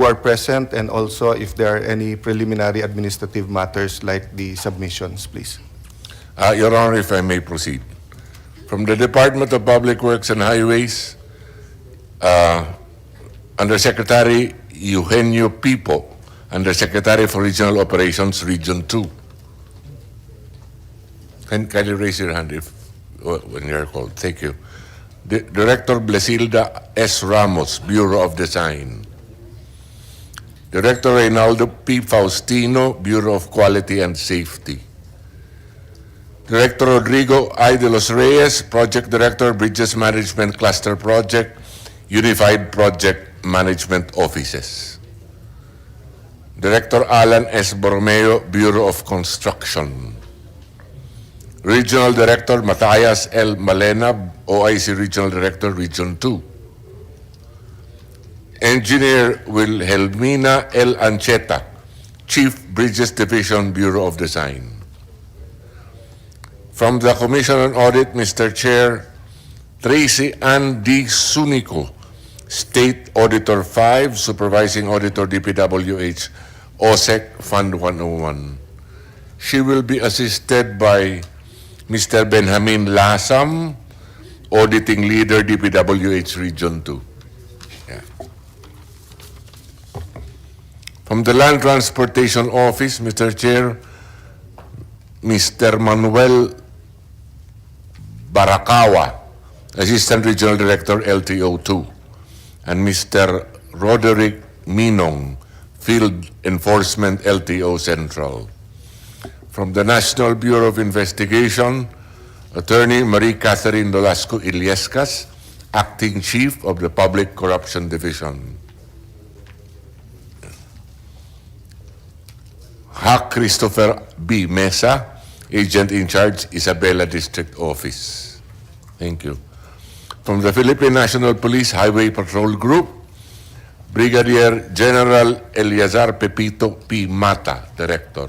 who are present, and also if there are any preliminary administrative matters like the submissions, please. Your Honor, if I may proceed. From the Department of Public Works and Highways, Undersecretary Eugenio Pipo, Undersecretary for Regional Operations, Region 2. Can you raise your hand when you're called? Thank you. Director Blesilda S. Ramos, Bureau of Design. Director Reynaldo P. Faustino, Bureau of Quality and Safety. Director Rodrigo I. de los Reyes, Project Director, Bridges Management Cluster Project, Unified Project Management Offices. Director Alan S. Borromeo, Bureau of Construction. Regional Director Matthias L. Malena, OIC Regional Director, Region 2. Engineer Wilhelmina L. Ancheta, Chief Bridges Division, Bureau of Design. From the Commission on Audit, Mr. Chair, Tracy Ann D. Sunico, State Auditor 5, Supervising Auditor DPWH, OSEC Fund 101. She will be assisted by Mr. Benjamin Lasam, Auditing Leader DPWH Region 2. Yeah. From the Land Transportation Office, Mr. Chair, Mr. Manuel Barakawa, Assistant Regional Director LTO2, and Mr. Roderick Minong, Field Enforcement LTO Central. From the National Bureau of Investigation, Attorney Marie Catherine Nolasco Iliescas, Acting Chief of the Public Corruption Division. Hack Christopher B. Mesa, Agent in Charge, Isabela District Office. Thank you. From the Philippine National Police Highway Patrol Group, Brigadier General Eliazar Pepito P. Mata, Director.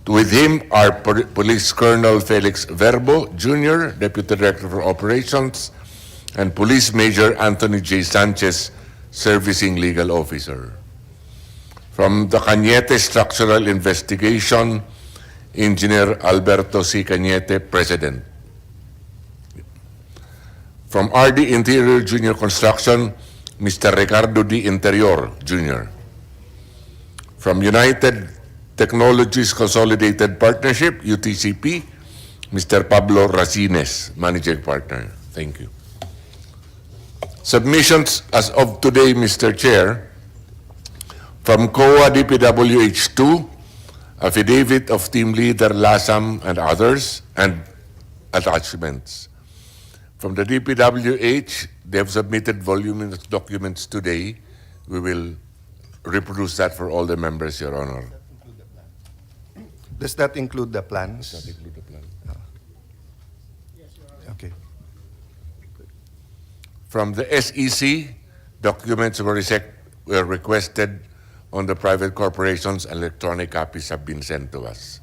With him are Police Colonel Felix Verbo, Jr., Deputy Director for Operations, and Police Major Anthony J. Sanchez, Servicing Legal Officer. From the Cañete Structural Investigation, Engineer Alberto C. Cañete, President. From RD Interior Junior Construction, Mr. Ricardo D. Interior, Jr. From United Technologies Consolidated Partnership, UTCP, Mr. Pablo Racines, Managing Partner. Thank you. Submissions as of today, Mr. Chair, from COA DPWH2, Affidavit of Team Leader Lasam and others, and attachments. From the DPWH, they have submitted voluminous documents today. We will reproduce that for all the members, Your Honor. Does that include the plans? Does that include the plan? Yes, Your Honor. Okay. From the SEC, documents were requested on the private corporations. Electronic copies have been sent to us.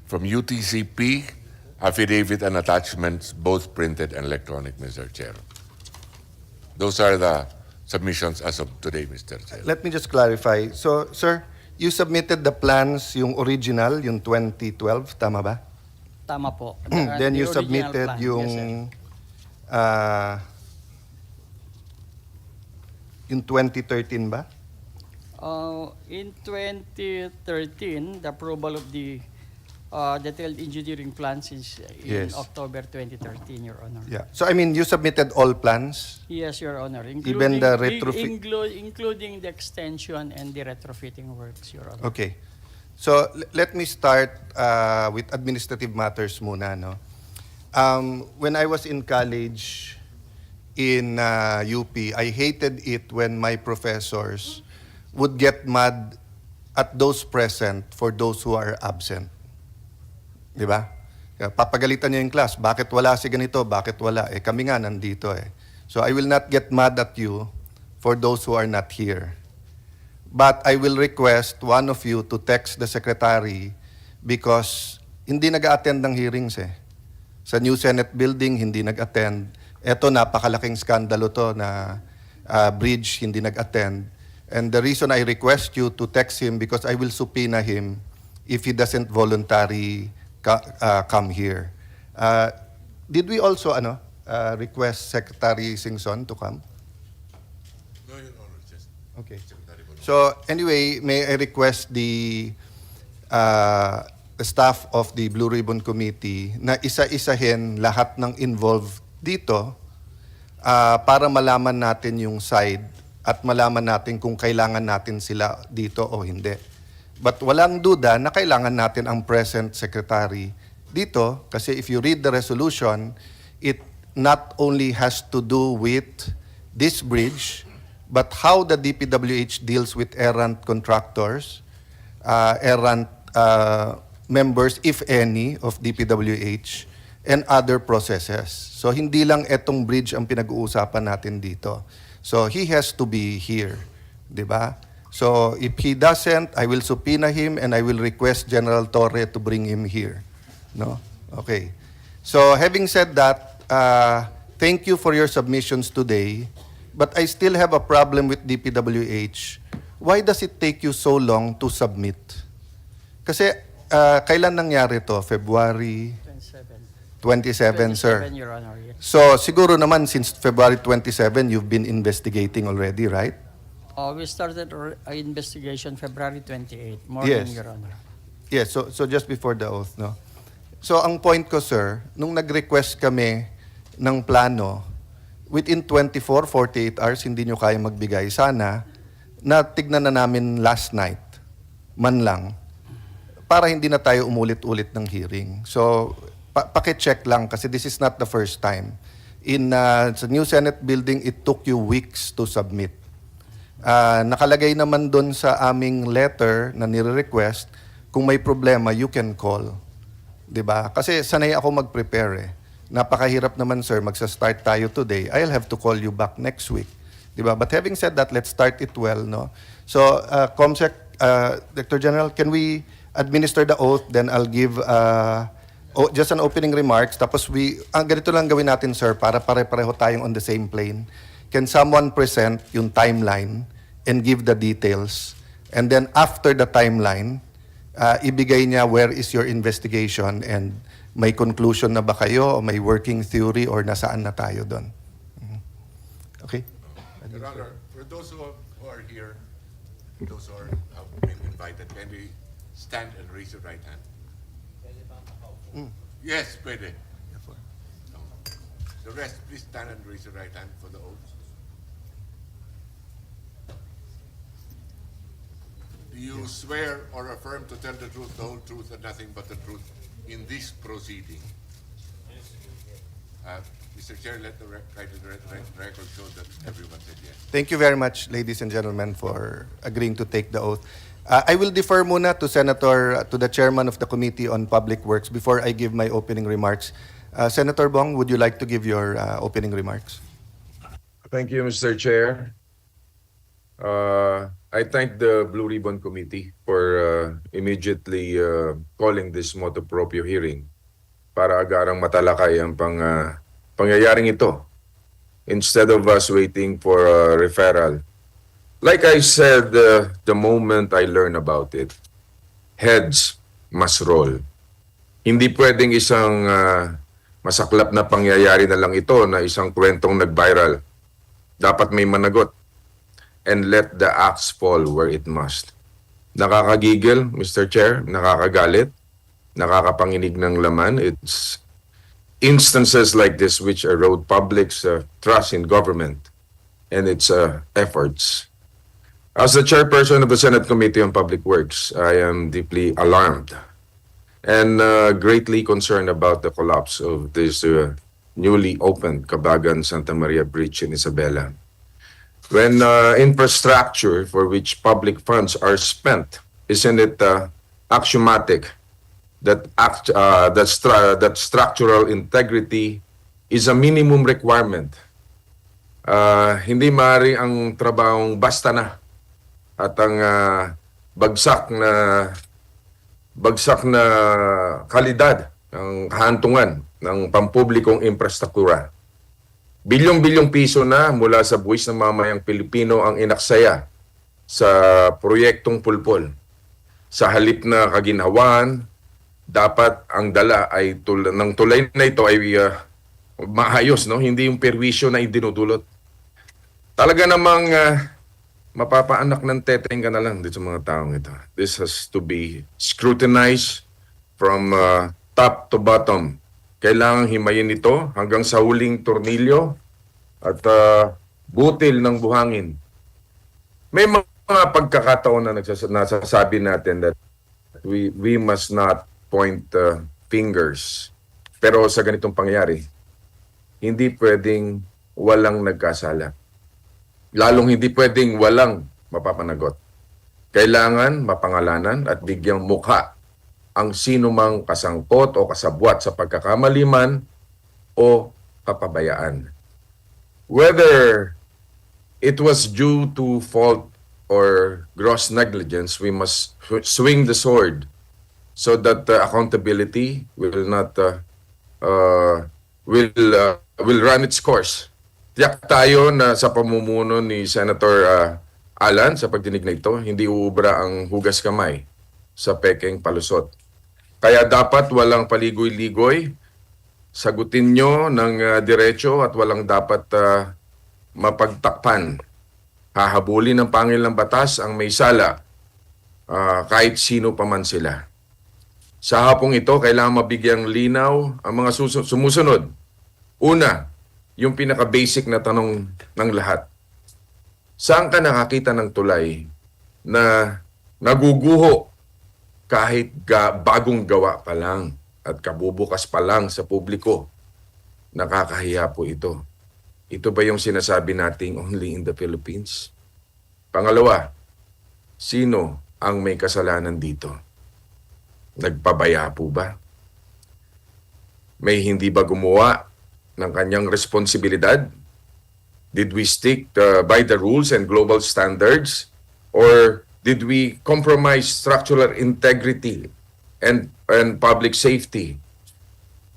From UTCP, affidavit and attachments, both printed and electronic, Mr. Chair. Those are the submissions as of today, Mr. Chair. Let me just clarify. So, sir, you submitted the plans, yung original, yung 2012, tama ba? Tama po. Then The you original submitted plan, yung yes, yung 2013 ba? in 2013, the approval of the detailed engineering plans is in Yes. October 2013, Your Honor. Yeah. So I mean, you submitted all plans? Yes, Your Honor. Even the retrofit- Including the extension and the retrofitting works, Your Honor. Okay. So let me start with administrative matters muna, no? When I was in college in UP, I hated it when my professors would get mad at those present for those who are absent. Di ba? Kaya papagalitan niya yung class, bakit wala si ganito, bakit wala? Eh kami nga nandito eh. So I will not get mad at you for those who are not here. But I will request one of you to text the secretary because hindi nag-attend ng hearings eh. Sa new Senate building, hindi nag-attend. Eto, napakalaking skandalo to na bridge, hindi nag-attend. And the reason I request you to text him because I will subpoena him if he doesn't voluntarily come here. Did we also request Secretary Singson to come? No, Your Honor, just Okay. Secretary Bonilla. So anyway, may I request the staff of the Blue Ribbon Committee na isa-isahin lahat ng involved dito para malaman natin yung side at malaman natin kung kailangan natin sila dito o hindi. But walang duda na kailangan natin ang present secretary dito kasi if you read the resolution, it not only has to do with this bridge, but how the DPWH deals with errant contractors, errant members, if any, of DPWH, and other processes. So hindi lang etong bridge ang pinag-uusapan natin dito. So he has to be here, di ba? So if he doesn't, I will subpoena him and I will request General Torre to bring him here. No? Okay. So having said that, thank you for your submissions today, but I still have a problem with DPWH. Why does it take you so long to submit? Kasi kailan nangyari to? February 27, sir. 27, Your Honor. Yes. So siguro naman since February 27, you've been investigating already, right? We started our investigation February 28, Yes. morning, Your Honor. Yes, so just before the oath, no? So ang point ko, sir, nung nag-request kami ng plano, within 24, 48 hours, hindi nyo kaya magbigay. Sana, na tignan na namin last night, man lang, para hindi na tayo umulit-ulit ng hearing. So, paki-check lang kasi this is not the first time. In sa new Senate building, it took you weeks to submit. Nakalagay naman doon sa aming letter na nire-request, kung may problema, you can call. 'Di ba? Kasi sanay ako mag-prepare eh. Napakahirap naman, sir, magsa-start tayo today. I'll have to call you back next week. 'Di ba? But having said that, let's start it well, no? So, Comsec, Director General, can we administer the oath, then I'll give just an opening remarks. Tapos ganito lang gawin natin, sir, para pare-pareho tayong on the same plane. Can someone present yung timeline and give the details? And then after the timeline, ibigay niya where is your investigation and may conclusion na ba kayo o may working theory or nasaan na tayo doon. Okay? Your Honor, for those who are here, those who have been invited, can we stand and raise your right hand? Yes, pwede. The rest, please stand and raise your right hand for the oath. Do you swear or affirm to tell the truth, the whole truth, and nothing but the truth in this proceeding? Mr. Chair, let the record show that everyone said yes. Thank you very much, ladies and gentlemen, for agreeing to take the oath. I will defer muna to to the chairman of the Committee on Public Works before I give my opening remarks. Senator Bong, would you like to give your opening remarks? Thank you, Mr. Chair. I thank the Blue Ribbon Committee for immediately calling this motu proprio hearing para agarang matalakay ang pangyayaring ito instead of us waiting for a referral. Like I said, the moment I learned about it, heads must roll. Hindi pwedeng isang masaklap na pangyayari na lang ito na isang kwentong nag-viral. Dapat may managot and let the axe fall where it must. Nakakagigil, Mr. Chair, nakakagalit, nakakapanginig ng laman. It's instances like this which erode public's trust in government and its efforts. As the chairperson of the Senate Committee on Public Works, I am deeply alarmed and greatly concerned about the collapse of this newly opened Cabagan-Santa Maria Bridge in Isabela. When infrastructure for which public funds are spent, isn't it axiomatic that structural integrity is a minimum requirement? Hindi maaari ang trabahong basta na at ang bagsak na kalidad ng kahantungan ng pampublikong infrastruktura Bilyong-bilyong piso na mula sa buwis ng mamayang Pilipino ang inaksaya sa proyektong pulpol. Sa halip na kaginhawaan, dapat ang dala ay ng tulay na ito ay maayos, no? Hindi yung perwisyo na idinudulot. Talaga namang mapapaanak ng teteng ka na lang dito sa mga taong ito. This has to be scrutinized from top to bottom. Kailangang himayin ito hanggang sa huling tornilyo at butil ng buhangin. May mga pagkakataon na nasasabi natin that we must not point fingers. Pero sa ganitong pangyayari, hindi pwedeng walang nagkasala. Lalong hindi pwedeng walang mapapanagot. Kailangan mapangalanan at bigyang mukha ang sino mang kasangkot o kasabwat sa pagkakamali man o kapabayaan. Whether it was due to fault or gross negligence, we must swing the sword so that accountability will not will run its course. Tiyak tayo na sa pamumuno ni Senator Alan sa pagdinig na ito, hindi uubra ang hugas kamay sa pekeng palusot. Kaya dapat walang paligoy-ligoy, sagutin nyo ng diretso at walang dapat mapagtakpan. Hahabulin ng pangil ng batas ang may sala, kahit sino pa man sila. Sa hapong ito, kailangan mabigyang linaw ang mga sumusunod. Una, yung pinaka-basic na tanong ng lahat. Saan ka nakakita ng tulay na naguguho kahit bagong gawa pa lang at kabubukas pa lang sa publiko? Nakakahiya po ito. Ito ba yung sinasabi nating only in the Philippines? Pangalawa, sino ang may kasalanan dito? Nagpabaya po ba? May hindi ba gumawa ng kanyang responsibilidad? Did we stick by the rules and global standards? Or did we compromise structural integrity and public safety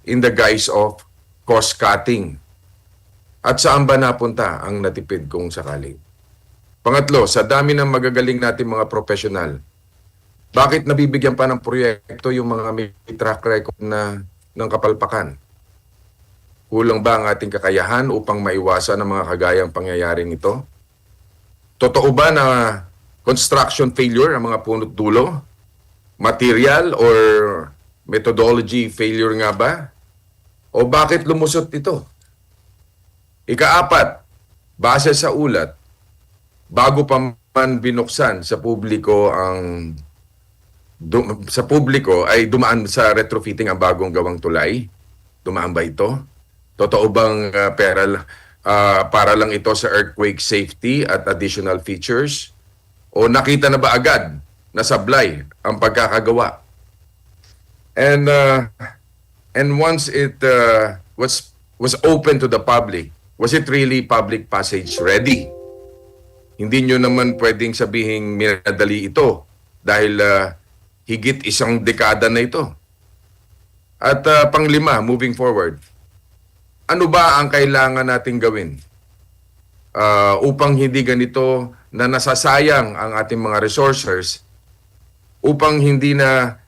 in the guise of cost-cutting? At saan ba napunta ang natipid kung sakali? Pangatlo, sa dami ng magagaling natin mga profesional, bakit nabibigyan pa ng proyekto yung mga may track record ng kapalpakan? Kulang ba ang ating kakayahan upang maiwasan ang mga kagayang pangyayaring ito? Totoo ba na construction failure ang mga punot dulo? Material or methodology failure nga ba? O bakit lumusot ito? Ikaapat, base sa ulat, bago pa man binuksan sa publiko ay dumaan sa retrofitting ang bagong gawang tulay. Dumaan ba ito? Totoo bang para lang ito sa earthquake safety at additional features? O nakita na ba agad na sablay ang pagkakagawa? And once it was open to the public, was it really public passage ready? Hindi nyo naman pwedeng sabihing minadali ito dahil higit isang dekada na ito. At panglima, moving forward, ano ba ang kailangan nating gawin upang hindi ganito na nasasayang ang ating mga resources, upang hindi na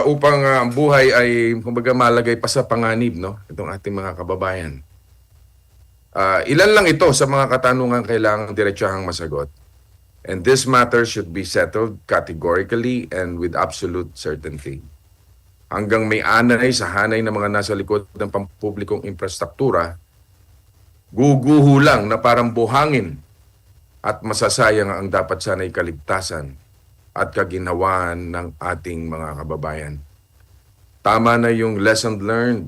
upang ang buhay ay kumbaga malagay pa sa panganib, no, itong ating mga kababayan. Ilan lang ito sa mga katanungan kailangang diretsahang masagot. And this matter should be settled categorically and with absolute certainty. Hanggang may anay sa hanay ng mga nasa likod ng pampublikong infrastruktura, guguho lang na parang buhangin at masasayang ang dapat sana'y kaligtasan at kaginhawaan ng ating mga kababayan. Tama na yung lesson learned.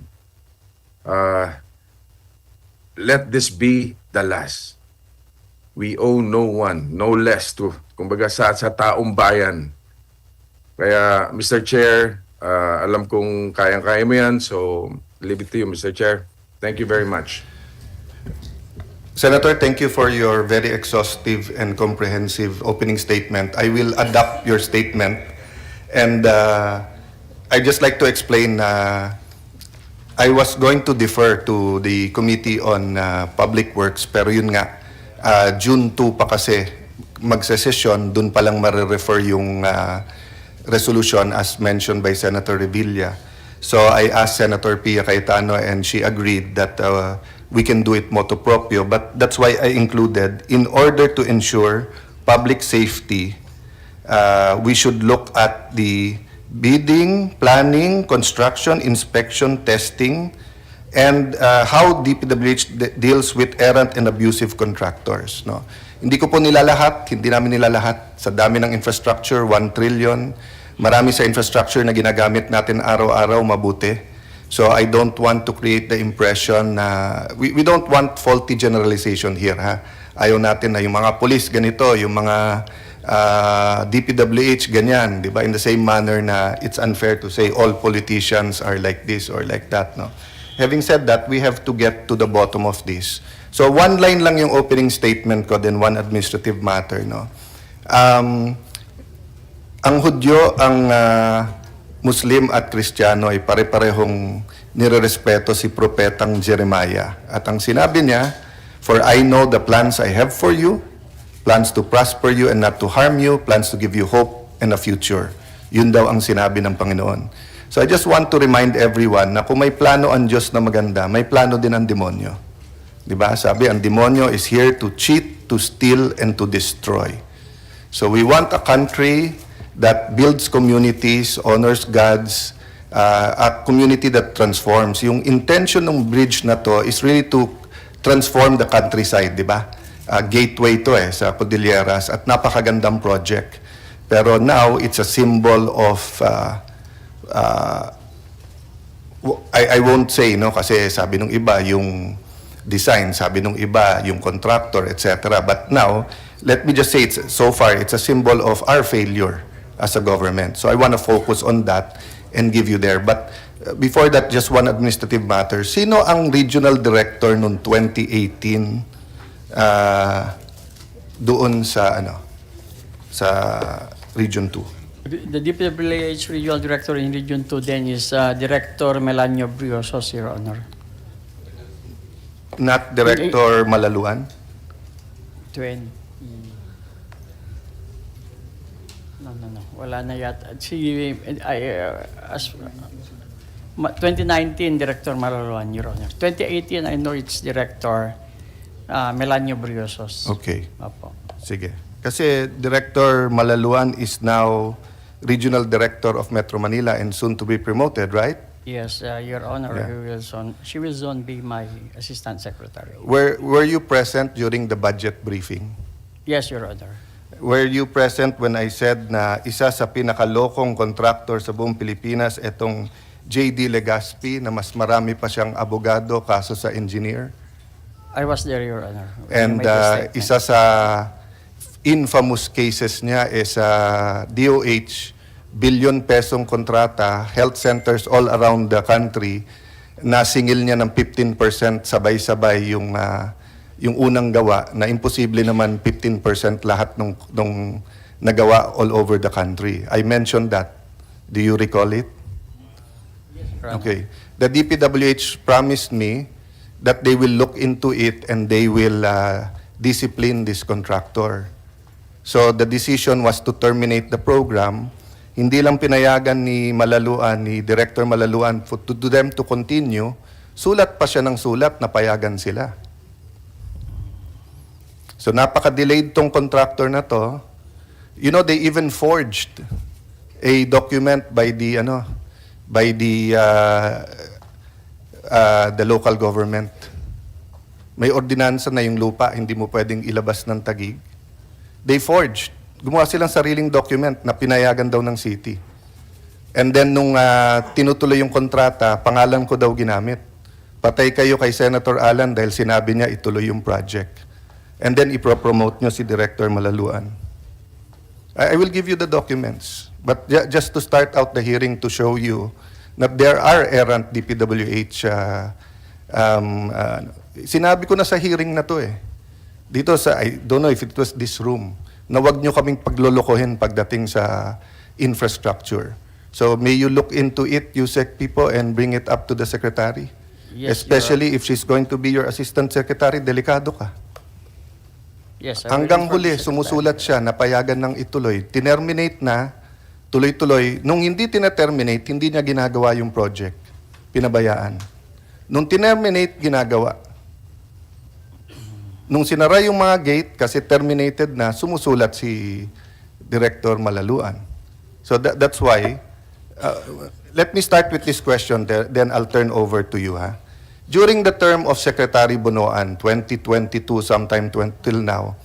Let this be the last. We owe no one, no less to, kumbaga sa taong bayan. Kaya, Mr. Chair, alam kong kayang-kaya mo yan, so leave it to you, Mr. Chair. Thank you very much. Senator, thank you for your very exhaustive and comprehensive opening statement. I will adapt your statement, and I'd just like to explain I was going to defer to the Committee on Public Works, pero yun nga, June 2 pa kasi magsesesyon, dun palang marirefer yung resolution as mentioned by Senator Revilla. So I asked Senator Pia Cayetano and she agreed that we can do it motu proprio, but that's why I included, in order to ensure public safety, we should look at the bidding, planning, construction, inspection, testing, and how DPWH deals with errant and abusive contractors. No? Hindi ko po nilalahat, hindi namin nilalahat. Sa dami ng infrastructure, 1 trillion. Marami sa infrastructure na ginagamit natin araw-araw mabuti. So I don't want to create the impression na, we don't want faulty generalization here. Ha? Ayaw natin na yung mga police ganito, yung mga DPWH ganyan, di ba? In the same manner na it's unfair to say all politicians are like this or like that, no? Having said that, we have to get to the bottom of this. So one line lang yung opening statement ko, then one administrative matter, no? Ang Hudyo, ang Muslim at Kristiyano ay pare-parehong nirerespeto si Propetang Jeremiah. At ang sinabi niya, "For I know the plans I have for you, plans to prosper you and not to harm you, plans to give you hope and a future." Yun daw ang sinabi ng Panginoon. So I just want to remind everyone na kung may plano ang Diyos na maganda, may plano din ang demonyo. Diba? Sabi, ang demonyo is here to cheat, to steal, and to destroy. So we want a country that builds communities, honors God's, a community that transforms. Yung intention ng bridge na to is really to transform the countryside, di ba? Gateway to sa Cordilleras at napakagandang project. Pero now, it's a symbol of, I won't say, no, kasi sabi nung iba, yung design, sabi nung iba, yung contractor, etc. But now, let me just say, so far, it's a symbol of our failure as a government. So I want to focus on that and give you there. But before that, just one administrative matter. Sino ang regional director noong 2018 doon sa sa Region 2? The DPWH Regional Director in Region 2 then is Director Melanio Briosos, Your Honor. Not Director Malaluan? No. Wala na yata. 2019, Director Malaluan, Your Honor. 2018, I know it's Director Melanio Briosos. Okay. Opo. Sige. Kasi Director Malaluan is now Regional Director of Metro Manila and soon to be promoted, right? Yes, Your Honor, Yeah. she will soon be my Assistant Secretary. Were you present during the budget briefing? Yes, Your Honor. Were you present when I said na isa sa pinakalokong contractor sa buong Pilipinas itong J.D. Legazpi na mas marami pa siyang abogado kaso sa engineer? I was there, Your Honor. And When you made the statement. isa sa infamous cases niya is DOH, billion pesong kontrata, health centers all around the country, nasingil niya ng 15% sabay-sabay yung unang gawa, na imposible naman 15% lahat nung nagawa all over the country. I mentioned that. Do you recall it? Yes, Your Honor. Okay. The DPWH promised me that they will look into it and they will discipline this contractor. So the decision was to terminate the program. Hindi lang pinayagan ni Malaluan, ni Director Malaluan, to them to continue. Sulat pa siya ng sulat na payagan sila. So napaka-delayed tong contractor na to. You know, they even forged a document by the local government. May ordinansa na yung lupa, hindi mo pwedeng ilabas ng tagig. They forged. Gumawa silang sariling document na pinayagan daw ng city. And then nung tinutuloy yung kontrata, pangalan ko daw ginamit. Patay kayo kay Senator Alan dahil sinabi niya ituloy yung project. And then ipropromote nyo si Director Malaluan. I will give you the documents. But just to start out the hearing to show you that there are errant DPWH, sinabi ko na sa hearing na to dito sa, I don't know if it was this room, na wag nyo kaming paglolokohin pagdating sa infrastructure. So may you look into it, USEC people, and bring it up to the secretary? Yes, Especially if she's going to be your assistant secretary, delikado ka. Yes, I will Hanggang inform huli, the secretary. sumusulat siya, napayagan ng ituloy. Tinerminate na, tuloy-tuloy. Nung hindi tineterminate, hindi niya ginagawa yung project. Pinabayaan. Nung tinerminate, ginagawa. Nung sinara yung mga gate, kasi terminated na, sumusulat si Director Malaluan. So that's why, let me start with this question, then I'll turn over to you. Ha? During the term of Secretary Bunoan, 2022 sometime till now,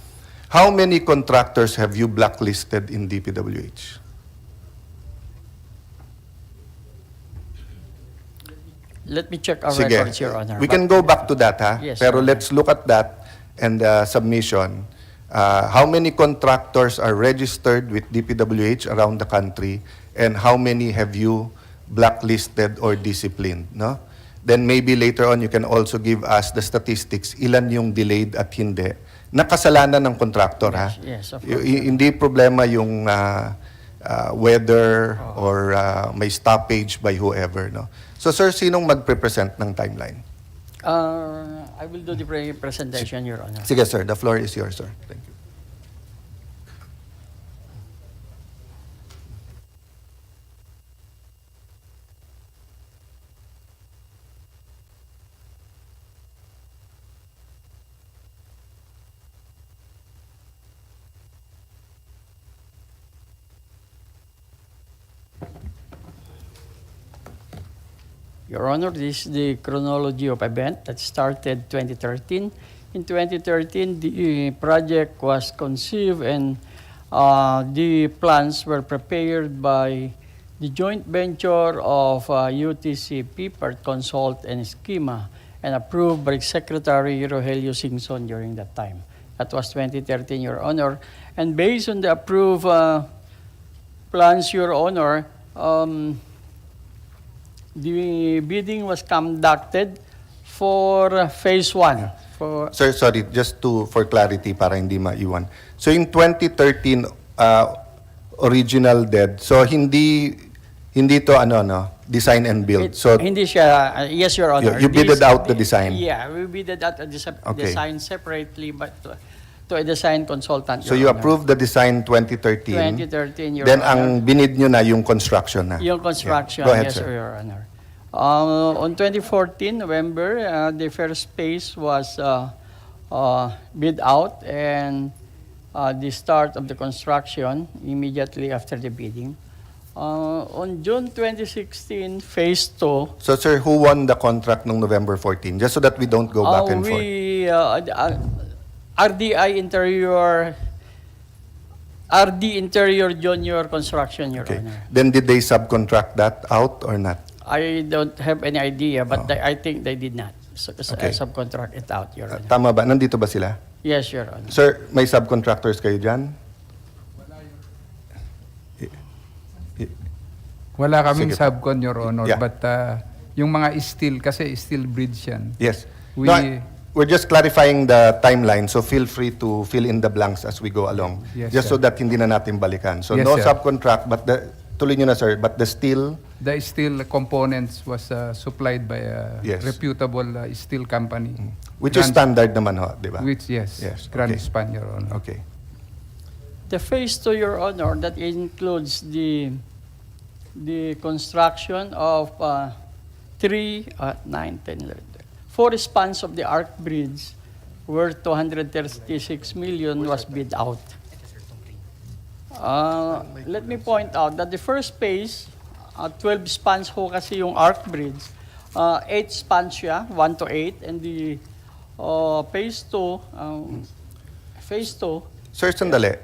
how many contractors have you blacklisted in DPWH? Let me check our Sige. records, Your Honor. We can go back to that, ha? Yes, Pero Your let's look at that and submission. How many contractors are registered with DPWH around the country, and how many have you blacklisted or disciplined, no? Then maybe later on you can also give us the statistics, ilan yung delayed at hindi. Nakasalanan ng contractor, ha? Yes, of course. Hindi problema yung whether or may stoppage by whoever, no? So sir, sinong magpe-present ng timeline? I will do the presentation, Your Honor. Sige sir, the floor is yours, sir. Thank you. Your Honor, this is the chronology of event that started 2013. In 2013, the project was conceived and the plans were prepared by the joint venture of UTC, PERT Consult, and Schema, and approved by Secretary Rogelio Singson during that time. That was 2013, Your Honor. And based on the approved plans, Your Honor, the bidding was conducted for phase 1. Sir, sorry, just for clarity para hindi maiwan. So in 2013 original dead. So hindi to design and build. So Hindi siya, yes, Your Honor. You bidded out the design. Yeah, we bidded out the Okay. design separately, but to a design consultant, So Your you Honor. approved the design 2013. 2013, Your Then Honor. ang binid nyo na yung construction na. Yung construction, Yeah. Go ahead, yes, sir. Your Honor. On 2014, November, the first phase was bid out, and the start of the construction immediately after the bidding. On June 2016, phase 2. So sir, who won the contract nung November 14? Just so that we don't go back and forth. RD Interior Junior Construction, Your Okay. Honor. Then did they subcontract that out or not? I don't have any idea, but I think they did not Okay. subcontract it out, Your Honor. Tama ba? Nandito ba sila? Yes, Your Honor. Sir, may subcontractors kayo dyan? Wala kaming Sige. subcon, Your Honor. Yeah. But yung mga steel, kasi steel bridge yan. Yes. We- We're just clarifying the timeline, so feel free to fill in the blanks as we go along. Yes, just so sir. that hindi na natin balikan. So Yes, no sir. subcontract, but tuloy nyo na sir, but the steel, The steel components was supplied by a Yes. reputable steel company. which is standard naman ho, di ba? Which, yes, Yes, Grand okay. Span, Your Honor. Okay. The phase 2, Your Honor, that includes the construction of 4 spans of the arc bridge worth 236 million was bid out. Let me point out that the first phase, 12 spans ho kasi yung arc bridge, 8 spans siya, 1 to 8, and the phase 2, Sir, sandali.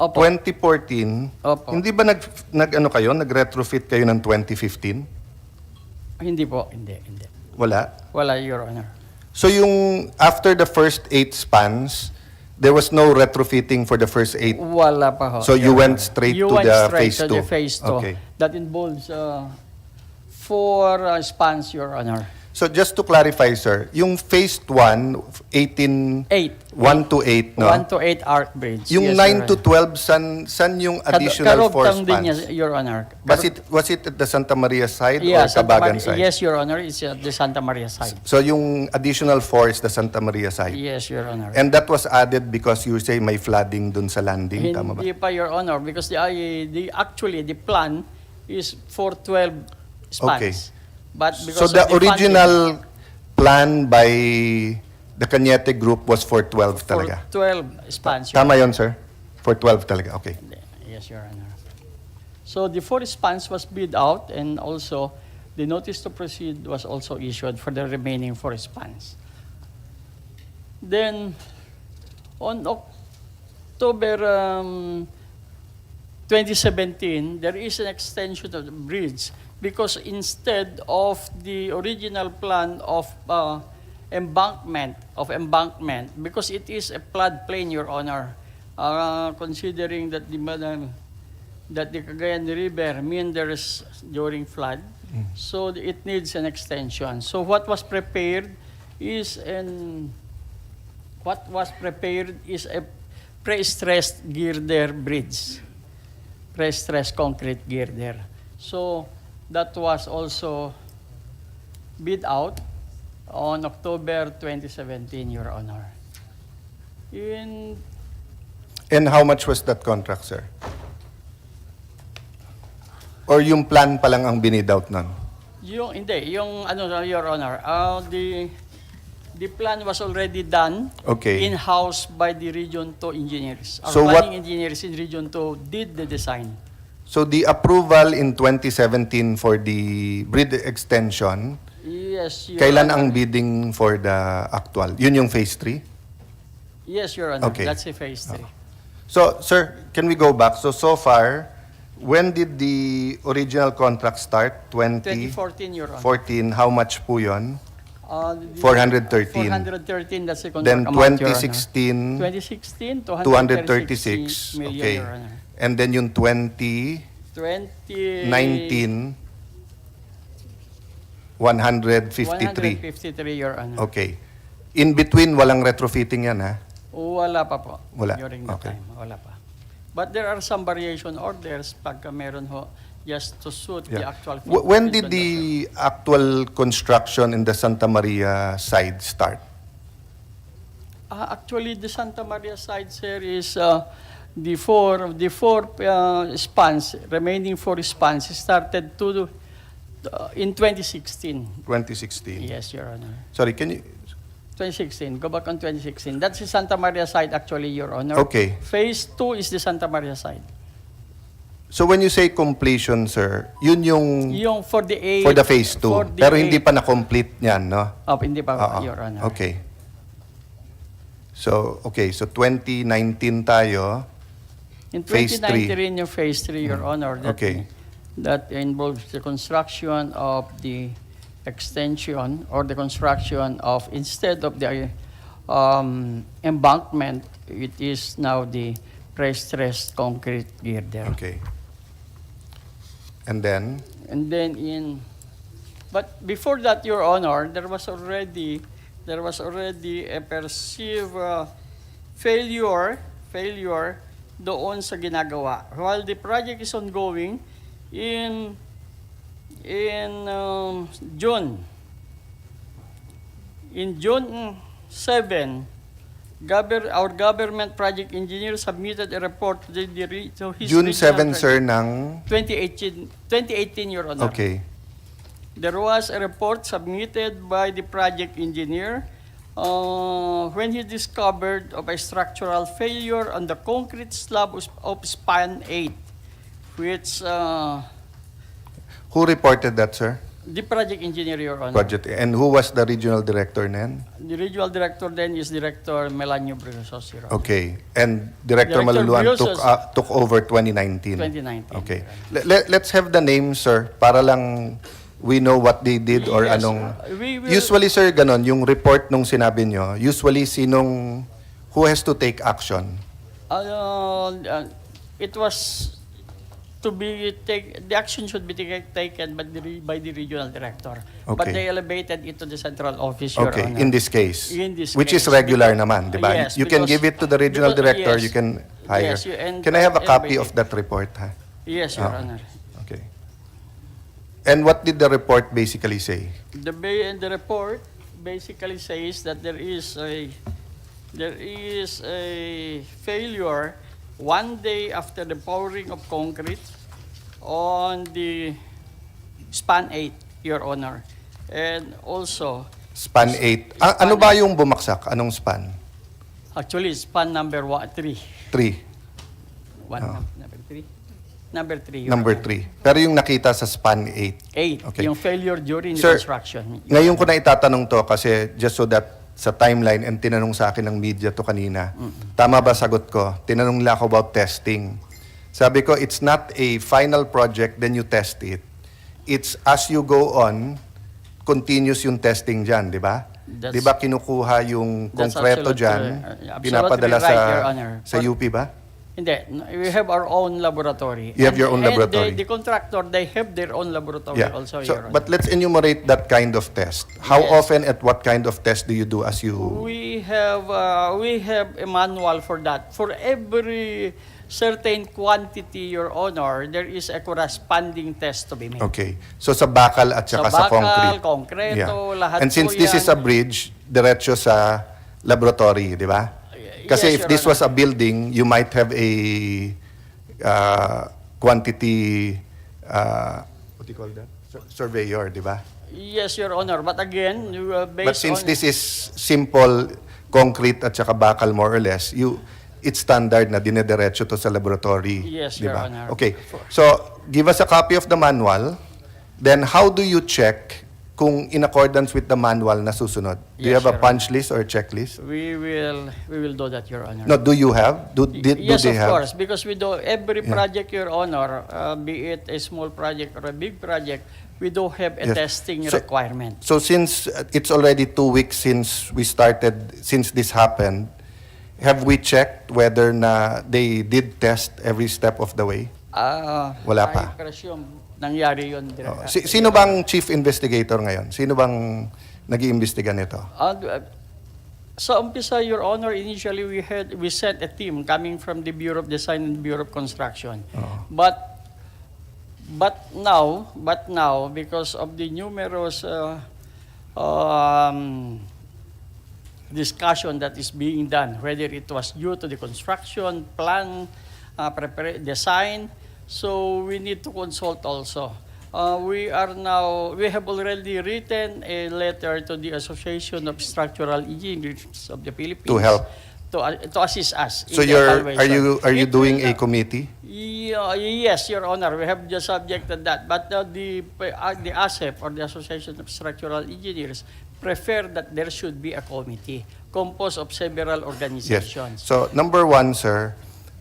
Opo. 2014, Opo. hindi ba nag-retrofit kayo ng 2015? hindi po, hindi. Wala. Wala, Your Honor. So yung after the first 8 spans, there was no retrofitting for the first 8. Wala pa ho. So you Your went Honor. straight You to went the straight phase to 2. the phase 2. Okay. That involves 4 spans, Your Honor. So just to clarify, sir, yung phase 1, 18, 8. 1 to 8, no? 1 to 8 arc bridge. Yung Yes, 9 Your to Honor. 12, san yung additional four Karugtang din spans? niya, Your Honor. Was it at the Santa Maria side Yeah, or Cabagan side? Yes, Your Honor, it's at the Santa Maria side. So yung additional 4 is the Santa Maria side? Yes, Your Honor. And that was added because you say may flooding dun sa landing, tama ba? Hindi pa, Your Honor, because actually the plan is for 12 spans. Okay. But So because the of funding, original plan by the Cañete group was for 12 for talaga? 12 spans. Your Tama yon, sir? For 12 talaga, okay. Yes, Your Honor. So the 4 spans was bid out, and also the notice to proceed was also issued for the remaining 4 spans. Then, on October 2017, there is an extension of the bridge because instead of the original plan of embankment, because it is a floodplain, Your Honor, considering that the Cagayan River meanders during flood, so it needs an extension. So what was prepared is a pre-stressed girder bridge, pre-stressed concrete girder. So that was also bid out on October 2017, Your Honor. And how much was that contract, sir? Or yung plan pa lang ang binid out nun? Your Honor, the plan was already done Okay. in-house by the Region 2 engineers. Our So planning engineers in Region 2 did the design. So the approval in 2017 for the bridge extension, Yes, Your kailan Honor. ang bidding for the actual? Yun yung phase 3? Yes, Your Honor. Okay. That's a phase 3. So, sir, can we go back? So far, when did the original contract start? 2014, Your Honor. 2014, how much po yun? 413. 413, that's the contract Then amount, Your Honor. 2016, 2016, 236. 236 million, Okay. Your Honor. And then yung 2019, 153. 153, Your Honor. Okay. In between, walang retrofitting yan, ha? Wala pa po. Wala. During that Okay. time. Wala pa. But there are some variation orders pagka meron ho just to suit the Yeah. actual When footprint did on the actual construction in the Santa Maria side start? Actually, the Santa Maria side, sir, is the four spans, remaining 4 spans, started in 2016. 2016. Yes, Your Honor. Sorry, can you... 2016. Go back on 2016. That's the Santa Maria side, actually, Your Honor. Okay. Phase 2 is the Santa Maria side. So when you say completion, sir, yun yung Yung for the for the phase 2. for the Pero hindi eight- pa na-complete yan, no? Hindi pa, Oo. Your Honor. Okay. So 2019 tayo. In Phase 2019 rin yung phase 3, Your Honor. Okay. That involves the construction of the extension or the construction of, instead of the embankment, it is now the pre-stressed concrete girder. Okay. And then, And then but before that, Your Honor, there was already a perceived failure doon sa ginagawa. While the project is ongoing, in June 7, our government project engineer submitted a report to his June regional 7, sir, ng... 2018, Your Honor. Okay. There was a report submitted by the project engineer when he discovered of a structural failure on the concrete slab of span 8, which Who reported that, sir? the project engineer, Your Honor. Project. And who was the regional director then? The regional director then is Director Melanio Briosos, Your Honor. Okay. And Director Director Maluluan Briosos. took over 2019. 2019. Okay. Let's have the names, sir, para lang we know what they did or Yes, anong... we will- Usually, sir, ganon, yung report nung sinabi nyo, usually who has to take action? It was the action should be taken by the regional director. But Okay. they elevated it to the central office, Your Okay, Honor. in this case. In this Which case, is regular because- naman, di ba? Yes, You can because- give it to the regional because- director, yes. you can hire. Yes, and Can I have a copy of elevated. that report, ha? Yes, Your Ah. Honor. Okay. And what did the report basically say? The report basically says that there is a failure 1 day after the pouring of concrete on the span 8, Your Honor. And also, Span 8. Ano ba yung bumaksak? Anong span? actually, span number 3. 3. Number 3? Number 3, Your Number Honor. 3. Pero yung nakita sa span 8. 8, Okay. yung failure during the Sir, construction. Ngayon ko na itatanong to kasi just so that sa timeline and tinanong sa akin ng media to kanina. Tama ba sagot ko? Tinanong nila ako about testing. Sabi ko, it's not a final project, then you test it. It's as you go on, continuous yung testing dyan, di ba? That's- Di ba kinukuha yung That's konkreto absolutely- dyan, absolutely pinapadala right, Your Honor. sa UP ba? Hindi, we have our own laboratory. You have your own laboratory. And the contractor, they have their own laboratory also, So, Your Honor. but let's enumerate that kind of test. How Yes. often at what kind of test do you do as you... We have a manual for that. For every certain quantity, Your Honor, there is a corresponding test to be made. Okay. So sa bakal at saka sa bakal, concrete. konkreto, lahat And since po this yan. is a bridge, diretso sa laboratory, di ba? Kasi Yes, if Your this Honor. was a building, you might have a quantity, what do you call that? Surveyor, di ba? Yes, Your Honor. But again, based But since on... this is simple concrete at saka bakal more or less, it's standard na dinediretso to sa laboratory. Yes, di Your ba? Honor. Okay. So, give us a copy of the manual. Then, how do you check kung in accordance with the manual na susunod? Do you Yes, have a Your punch list or checklist? We will do that, Your Honor. No, do you have? Do Yes, they of have? course, because we do every Yeah. project, Your Honor, be it a small project or a big project, we do have a Yes. testing So- requirement. So since it's already 2 weeks since this happened, have we checked whether na they did test every step of the way? Wala pa. I presume nangyari yun. Oh, sino bang chief investigator ngayon? Sino bang nag-iimbestiga nito? Sa umpisa, Your Honor, initially we sent a team coming from the Bureau of Design and Bureau of Construction. Oh. But now, because of the numerous discussion that is being done, whether it was due to the construction plan, design, so we need to consult also. We have already written a letter to the Association of Structural Engineers of the Philippines To help. to assist us. So in the evaluation. are you It doing will a committee? Yes, Your Honor, we have just subjected that. But the ASEP, or the Association of Structural Engineers, prefer that there should be a committee composed of several Yes. organizations. So number 1, sir,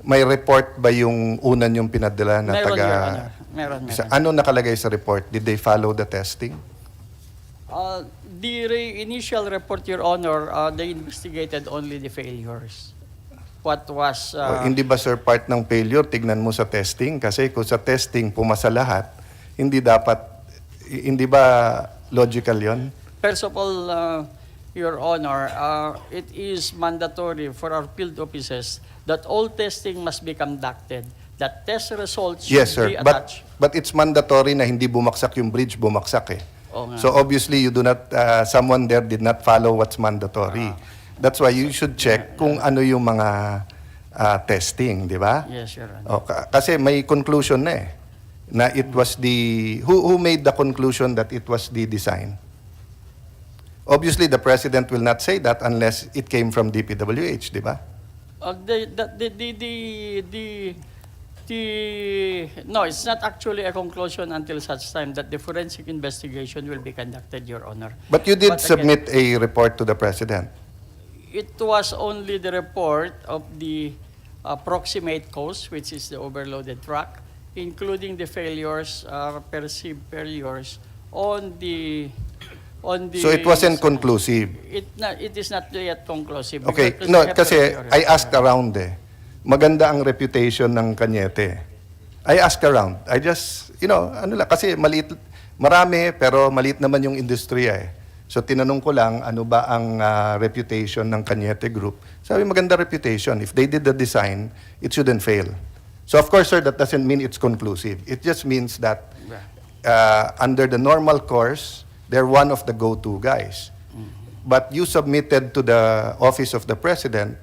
may report ba yung unan yung pinadala na Meron, taga... Your Honor. Meron. Ano nakalagay sa report? Did they follow the testing? The initial report, Your Honor, they investigated only the failures. What was... O, hindi ba, sir, part ng failure? Tignan mo sa testing. Kasi kung sa testing pumasa lahat, hindi ba logical yon? First of all, Your Honor, it is mandatory for our field offices that all testing must be conducted. That test results should Yes, sir. be attached. But it's mandatory na hindi bumaksak yung bridge, bumaksak eh. Oo nga. So obviously, you do not, someone there did not follow what's mandatory. That's why you should check kung ano yung mga testing, di ba? Yes, Your Honor. O, kasi may conclusion na eh. Na it was who made the conclusion that it was the design? Obviously, the President will not say that unless it came from DPWH, di ba? No, it's not actually a conclusion until such time that the forensic investigation will be conducted, Your Honor. But you did But again, submit a report to the President. It was only the report of the approximate cause, which is the overloaded truck, including the failures, perceived failures on the. So it wasn't conclusive. It is not yet conclusive. Okay, because no, we have to kasi review it. I asked around eh. Maganda ang reputation ng Cañete. I ask around. I just, ano lang, kasi marami, pero maliit naman yung industriya eh. So tinanong ko lang, ano ba ang reputation ng Cañete Group? Sabi, maganda reputation. If they did the design, it shouldn't fail. So of course, sir, that doesn't mean it's conclusive. It just means that under the normal course, they're one of the go-to guys. But you submitted to the Office of the President,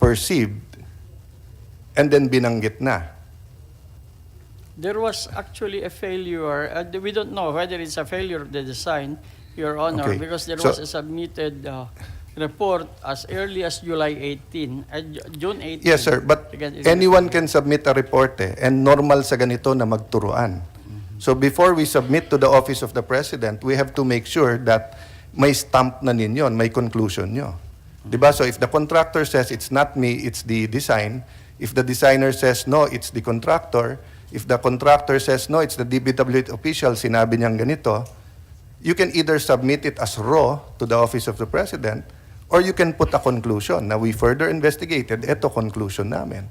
perceived, and then binanggit na. There was actually a failure. We don't know whether it's a failure of the design, Your Honor, Okay. because there So- was a submitted report as early as July 18, June 18. Yes, sir. But Again, anyone can submit a report and normal sa ganito na magturuan. So before we submit to the Office of the President, we have to make sure that may stamp na ninyo, may conclusion nyo. Diba? So if the contractor says, it's not me, it's the design. If the designer says, no, it's the contractor. If the contractor says, no, it's the DPWH official, sinabi niyang ganito, you can either submit it as raw to the Office of the President, or you can put a conclusion. Now, we further investigated, eto conclusion namin.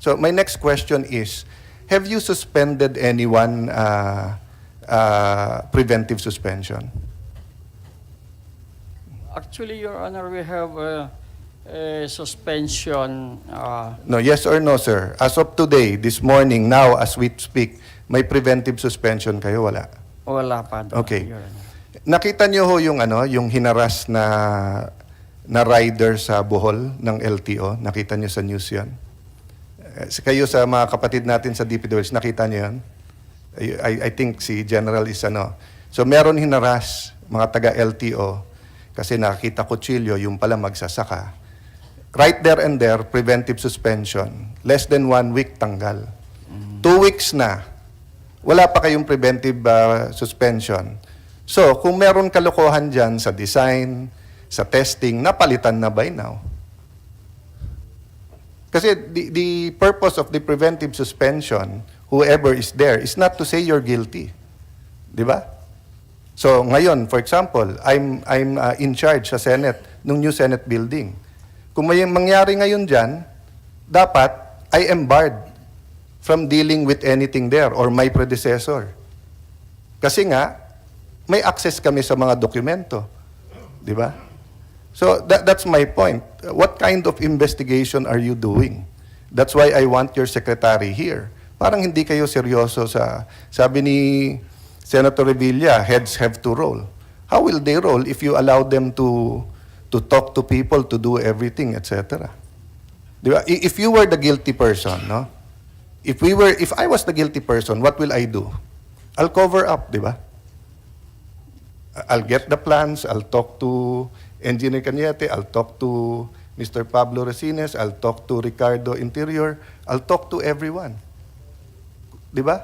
So, my next question is, have you suspended anyone preventive suspension? Actually, Your Honor, we have a suspension. No, yes or no, sir? As of today, this morning, now, as we speak, may preventive suspension kayo, wala? Wala pa doon, Okay. Your Honor. Nakita niyo ho yung hinaras na rider sa Bohol ng LTO? Nakita niyo sa news 'yon? Kayo sa mga kapatid natin sa DPWH, nakita niyo 'yon? I think si General is ano. So meron hinaras mga taga LTO kasi nakita kutsilyo, yung pala magsasaka. Right there and there, preventive suspension. Less than 1 week tanggal. 2 weeks na. Wala pa kayong preventive suspension. So, kung meron kalokohan dyan sa design, sa testing, napalitan na by now. Kasi the purpose of the preventive suspension, whoever is there, is not to say you're guilty. Di ba? So, ngayon, for example, I'm in charge sa Senate, nung new Senate building. Kung may mangyari ngayon dyan, dapat I am barred from dealing with anything there or my predecessor. Kasi nga, may access kami sa mga dokumento. Di ba? So, that's my point. What kind of investigation are you doing? That's why I want your secretary here. Parang hindi kayo seryoso sa, sabi ni Senator Revilla, heads have to roll. How will they roll if you allow them to talk to people, to do everything, etc.? Di ba? If you were the guilty person, no? If I was the guilty person, what will I do? I'll cover up, di ba? I'll get the plans, I'll talk to Engineer Cañete, I'll talk to Mr. Pablo Resines, I'll talk to Ricardo Interior, I'll talk to everyone. Di ba?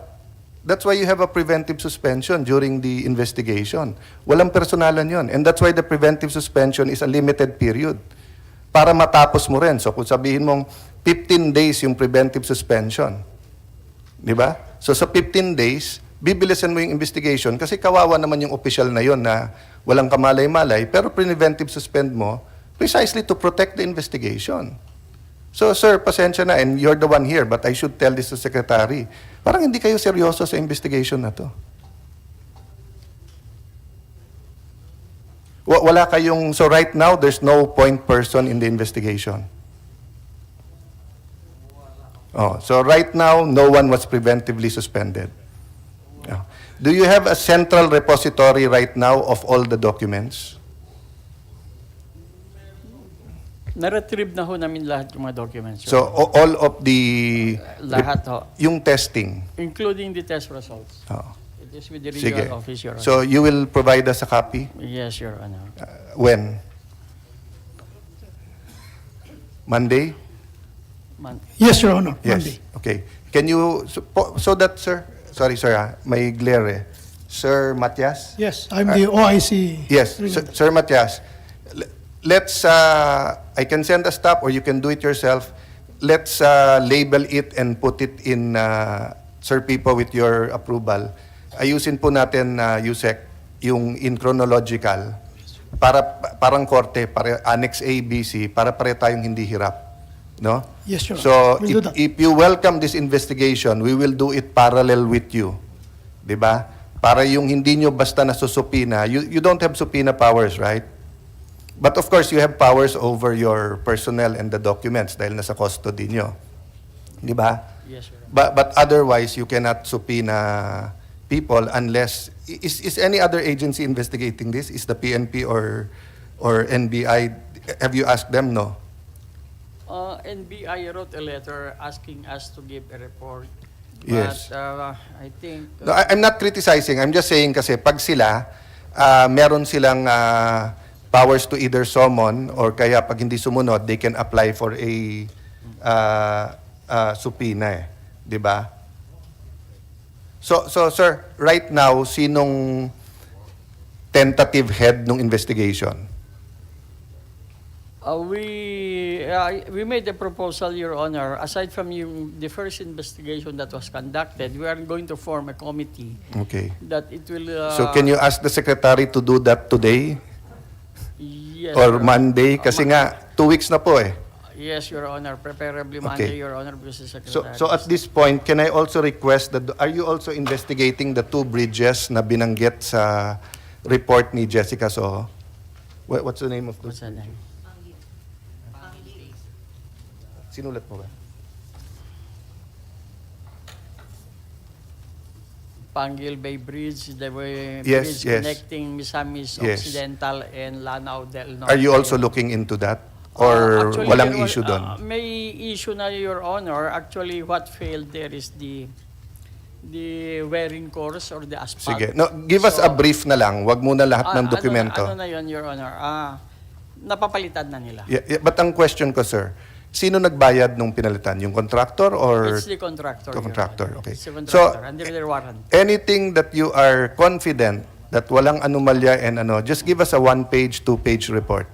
That's why you have a preventive suspension during the investigation. Walang personalan yon. And that's why the preventive suspension is a limited period. Para matapos mo rin. So kung sabihin mong 15 days yung preventive suspension, di ba? So sa 15 days, bibilisan mo yung investigation kasi kawawa naman yung official na yon na walang kamalay-malay, pero preventive suspend mo precisely to protect the investigation. So, sir, pasensya na, and you're the one here, but I should tell this to Secretary. Parang hindi kayo seryoso sa investigation na to. Wala kayong, so right now, there's no point person in the investigation. Oh, so right now, no one was preventively suspended. Yeah. Do you have a central repository right now of all the documents? Na-retrieve na ho namin lahat yung mga documents. Your So, Honor. all of the... Lahat ho. Yung testing. Including the test results. Oh. It is with the Sige. regional office, Your Honor. So, you will provide us a copy? Yes, Your Honor. When? Monday? Yes, Your Honor. Yes. Monday. Okay. Can you... So that, sir... Sorry, sir. May glare eh. Sir Matias? Yes, I'm the OIC. Yes. Sir Matias, let's... I can send a stop or you can do it yourself. Let's label it and put it in... Sir Pipo, with your approval. Ayusin po natin, Yusek, yung in chronological. Parang korte, Annex A, B, C, para pare tayong hindi hirap. No? Yes, Your Honor. So, We'll do that. if you welcome this investigation, we will do it parallel with you. Di ba? Para yung hindi nyo basta nasusupina, you don't have subpoena powers, right? But of course, you have powers over your personnel and the documents dahil nasa custody nyo. Di ba? Yes, Your Honor. But otherwise, you cannot subpoena people unless... Is any other agency investigating this? Is the PNP or NBI? Have you asked them? No? NBI wrote a letter asking us to give a report. Yes. But I think... No, I'm not criticizing. I'm just saying kasi pag sila, meron silang powers to either summon or kaya pag hindi sumunod, they can apply for a subpoena. Di ba? So, sir, right now, sinong tentative head ng investigation? We made a proposal, Your Honor. Aside from the first investigation that was conducted, we are going to form a committee Okay. that it will... So, can you ask the secretary to do that today Yes, or Your- Monday? Kasi nga, 2 weeks na po eh. Yes, Your Honor. Preferably Okay. Monday, Your Honor, because the Secretary... So at this point, can I also request that, are you also investigating the 2 bridges na binanggit sa report ni Jessica Soho? What's the name of What's those? the name? Sinulat mo ba? Pangil Bay Bridge, the Yes, bridge yes. connecting Misamis Yes. Occidental and Lanao del Norte. Are you also looking into that? Or Actually, walang there was- issue doon? May issue na, Your Honor. Actually, what failed there is the wearing course or the asphalt. Sige. No, give us So, a brief na lang. Wag muna lahat ng dokumento. Ano na yun, Your Honor? Napapalitan na nila. Yeah, but ang question ko, sir, sino nagbayad nung pinalitan? Yung contractor or It's the contractor. the Your contractor? Honor. Okay. It's the So, contractor, under their warrant. anything that you are confident that walang anomalya and just give us a 1-page, 2-page report.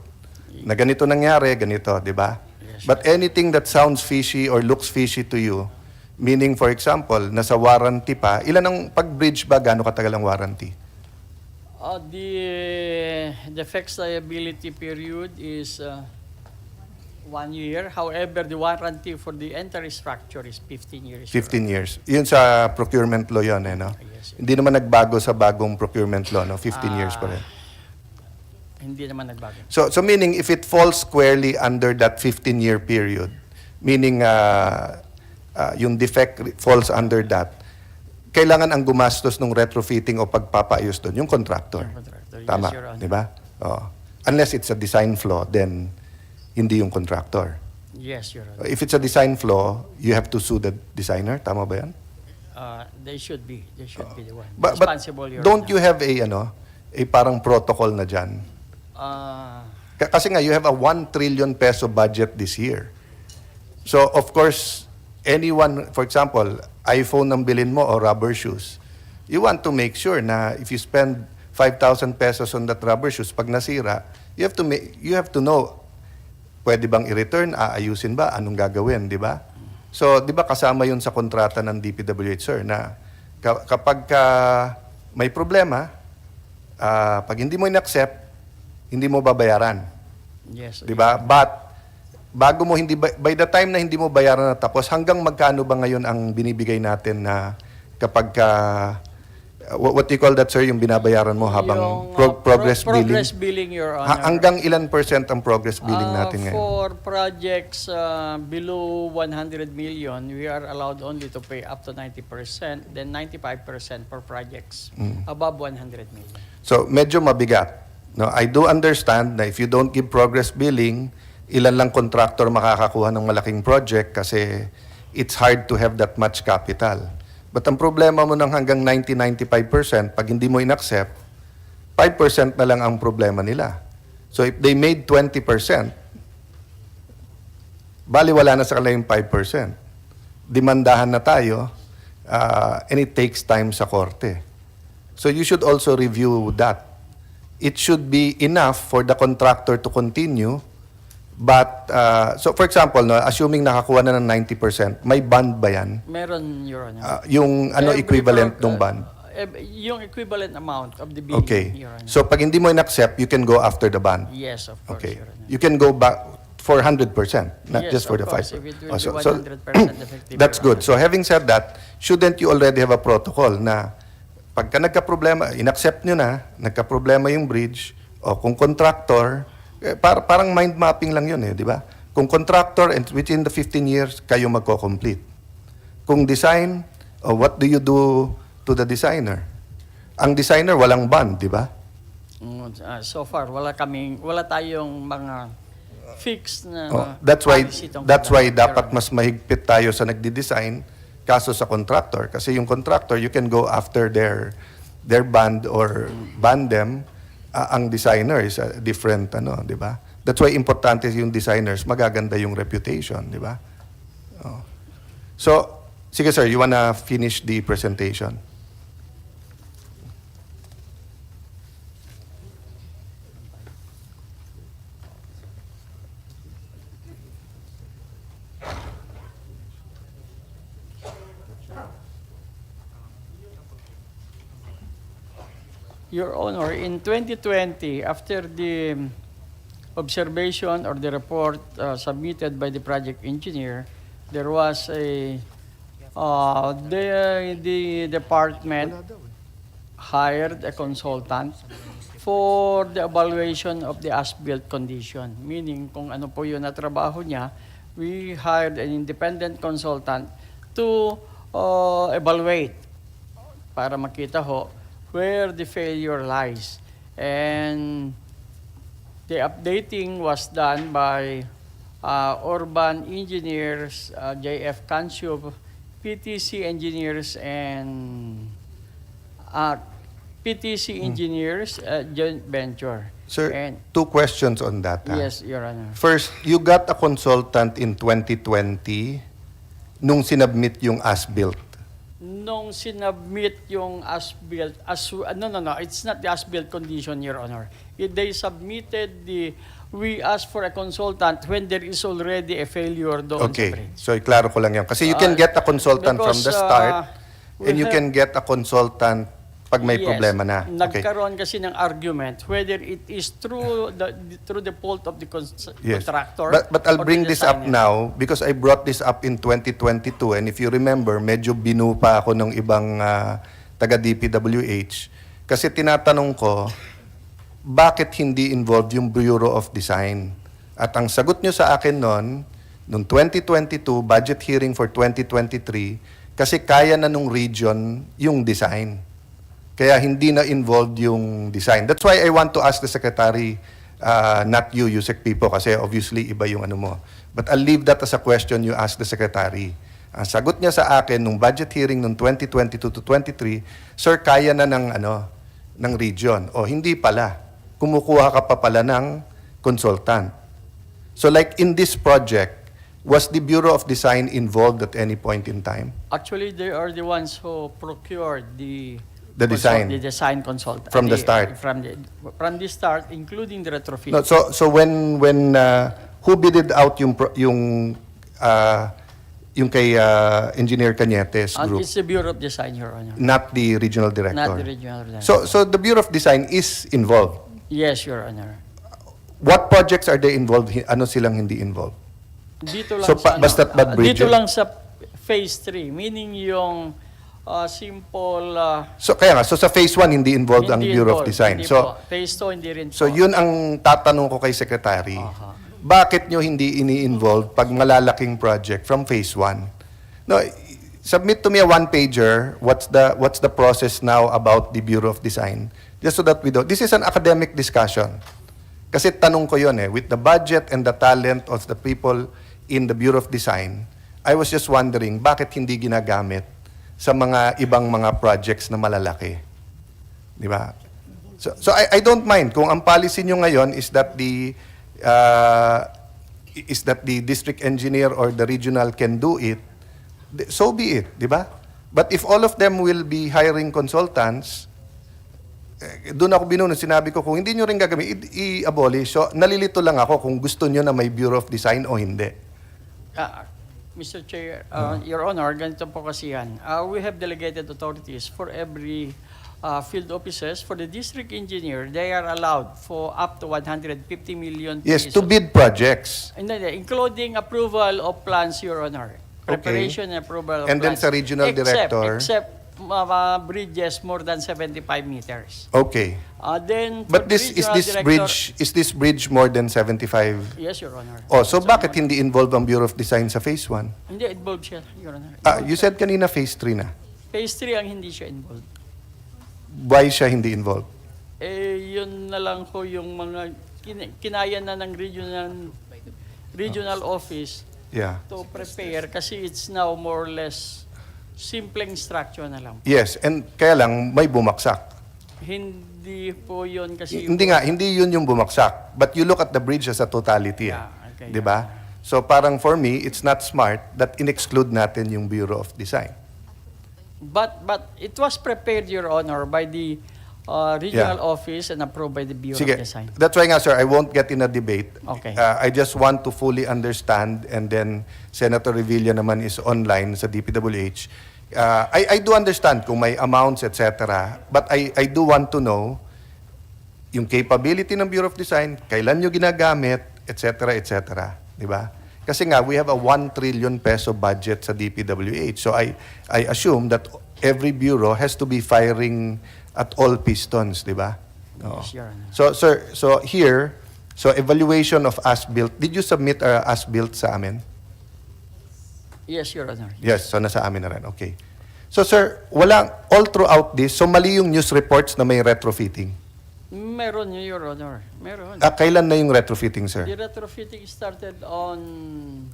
Na ganito nangyari, ganito, di ba? Yes, But anything that sounds fishy or looks fishy to you, meaning for example, nasa warranty pa, ilan ang pag-bridge ba, gaano katagal ang warranty? The fixed liability period is 1 year. However, the warranty for the entire structure is 15 years. 15 years. Yun sa procurement law yun, eh, no? Yes. Hindi naman nagbago sa bagong procurement law, no? 15 years pa rin. Hindi naman nagbago. So meaning if it falls squarely under that 15-year period, meaning yung defect falls under that, kailangan ang gumastos ng retrofitting o pagpapaayos doon, yung contractor. Yung contractor. Yes, Tama, Your Honor. di ba? Oo. Unless it's a design flaw, then hindi yung contractor. Yes, Your Honor. If it's a design flaw, you have to sue the designer. Tama ba yan? They should be. They should be the one But responsible, Your don't Honor. you have a parang protocol na dyan? Kasi nga, you have a 1 trillion peso budget this year. So, of course, anyone, for example, iPhone ang bilin mo o rubber shoes, you want to make sure na if you spend 5,000 pesos on that rubber shoes, pag nasira, you have to know, pwede bang i-return, aayusin ba, anong gagawin, di ba? So, di ba kasama yun sa kontrata ng DPWH, sir, na kapag may problema, pag hindi mo in-accept, hindi mo babayaran. Yes. Di ba? But, bago mo by the time na hindi mo bayaran na tapos, hanggang magkano ba ngayon ang binibigay natin na kapag what do you call that, sir, yung binabayaran mo habang Yung, progress billing? Progress billing, Your Honor. Hanggang ilan % ang progress billing natin ngayon? For projects below 100 million, we are allowed only to pay up to 90%, then 95% for projects above 100 million. So, medyo mabigat. No, I do understand na if you don't give progress billing, ilan lang contractor makakakuha ng malaking project kasi it's hard to have that much capital. But ang problema mo ng hanggang 90-95%, pag hindi mo in-accept, 5% na lang ang problema nila. So if they made 20%, bali wala na sa kanila yung 5%. Demandahan na tayo, and it takes time sa korte. So you should also review that. It should be enough for the contractor to continue. But, so for example, no, assuming nakakuha na ng 90%, may bond ba yan? Meron, Your Honor. Yung equivalent ng bond? Yung equivalent amount of the billing, Okay. Your Honor. So pag hindi mo in-accept, you can go after the bond. Yes, of course, Okay. Your Honor. You can go back for 100%, not Yes, just for of the course, 5%. if it will be So- 100% effective, That's Your good. So having said that, shouldn't you already have a protocol na pagka nagka-problema, inaccept nyo na, nagka-problema yung bridge, o kung contractor, parang mind mapping lang yun di ba? Kung contractor, and within the 15 years, kayo magko-complete. Kung design, what do you do to the designer? Ang designer, walang bond, di ba? So far, wala tayong mga fixed na That's why policy tungkol dapat mas mahigpit tayo sa nagdi-design kaso sa contractor. Kasi yung contractor, you can go after their band or ban them. Ang designer is a different, di ba? That's why importante yung designers, magaganda yung reputation, di ba? So, sige sir, you wanna finish the presentation? Your Honor, in 2020, after the observation or the report submitted by the project engineer, there was the department hired a consultant for the evaluation of the as-built condition. Meaning, kung ano po yun na trabaho niya, we hired an independent consultant to evaluate para makita ho where the failure lies. And the updating was done by urban engineers, JF Kansyub, PTC engineers, and PTC engineers joint venture. Sir, And, 2 questions on that. yes, Your Honor. First, you got a consultant in 2020 nung sinubmit yung as-built. Nung sinubmit yung as-built, no, it's not the as-built condition, Your Honor. They submitted we asked for a consultant when there is already a failure doon sa Okay, bridge. so iklaro ko lang yan. Kasi you can get a consultant from the because, start we and you have- can get a consultant pag may Yes, problema na. Okay. Nagkaroon kasi ng argument whether it is through the fault of the Yes. contractor. But I'll or bring the this up designer. now because I brought this up in 2022 and if you remember, medyo binu pa ako ng ibang taga DPWH kasi tinatanong ko, bakit hindi involved yung Bureau of Design? At ang sagot nyo sa akin noong 2022, budget hearing for 2023, kasi kaya na nung region yung design. Kaya hindi na involved yung design. That's why I want to ask the Secretary, not you, Yusek Pipo, kasi obviously iba yung ano mo. But I'll leave that as a question you ask the Secretary. Ang sagot niya sa akin nung budget hearing nung 2022 to 23, Sir, kaya na ng region. O hindi pala. Kumukuha ka pa pala ng consultant. So like in this project, was the Bureau of Design involved at any point in time? Actually, they are the ones who procured the design. The design consultant. From the start. From the start, including the retrofit. No, so when who bidded out yung kay Engineer Cañetes And group, it's the Bureau of Design, Your Honor. not the regional director? Not the regional director. So the Bureau of Design is involved. Yes, Your Honor. What projects are they involved? Ano silang hindi involved? Dito lang So, sa basta't bad bridge dito yun? lang sa phase 3, meaning yung simple So kaya nga, so sa phase 1 hindi involved ang hindi Bureau of involved, Design. hindi So po. Phase 2 hindi rin so po. yun ang tatanong ko kay Secretary. Bakit nyo hindi ini-involve pag malalaking project from phase 1? No, submit to me a one-pager. What's the process now about the Bureau of Design? Just so that we know. This is an academic discussion. Kasi tanong ko yun with the budget and the talent of the people in the Bureau of Design, I was just wondering, bakit hindi ginagamit sa mga ibang mga projects na malalaki? Di ba? So I don't mind kung ang policy nyo ngayon is that the district engineer or the regional can do it, so be it, di ba? But if all of them will be hiring consultants, doon ako binuno, sinabi ko, kung hindi nyo rin gagawin, i-abolish. So, nalilito lang ako kung gusto nyo na may Bureau of Design o hindi. Mr. Chair, Your Honor, ganito po kasi yan. We have delegated authorities for every field offices. For the district engineer, they are allowed for up to 150 million Yes, pesos. to bid projects. Hindi, including approval of plans, Your Honor. Preparation and approval of And then plans. sa regional director? Except bridges more than 75 meters. Okay. Then, for But the is regional this director- is this bridge more than 75? Yes, Your Honor. Oh, so bakit hindi involved ang Bureau of Design sa phase 1? Hindi involved siya, Your Honor. You said kanina phase 3 na. Phase 3 ang hindi siya involved. Why siya hindi involved? Yun na lang ko yung mga kinaya na ng regional office Yeah. to prepare kasi it's now more or less simpleng structure na lang. Yes, and kaya lang may bumaksak. Hindi po yun kasi... Hindi nga, hindi yun yung bumaksak. But you look at the bridge as a totality. Yeah, okay. 'Di ba? So parang for me, it's not smart that in-exclude natin yung Bureau of Design. But it was prepared, Your Honor, by the regional office and approved by the Bureau Sige, of Design. that's why nga sir, I won't get in a debate. Okay. I just want to fully understand and then Senator Revilla naman is online sa DPWH. I do understand kung may amounts, etc. But I do want to know yung capability ng Bureau of Design, kailan nyo ginagamit, etc. etc. Di ba? Kasi nga, we have a 1 trillion peso budget sa DPWH. So I assume that every bureau has to be firing at all pistons, di ba? Oo. Yes, Your Honor. So sir, so here, so evaluation of as-built, did you submit as-built sa amin? Yes, Your Honor. Yes, so nasa amin na rin. Okay. So sir, all throughout this, so mali yung news reports na may retrofitting. Meron, Your Honor. Meron. Kailan na yung retrofitting, sir? The retrofitting started on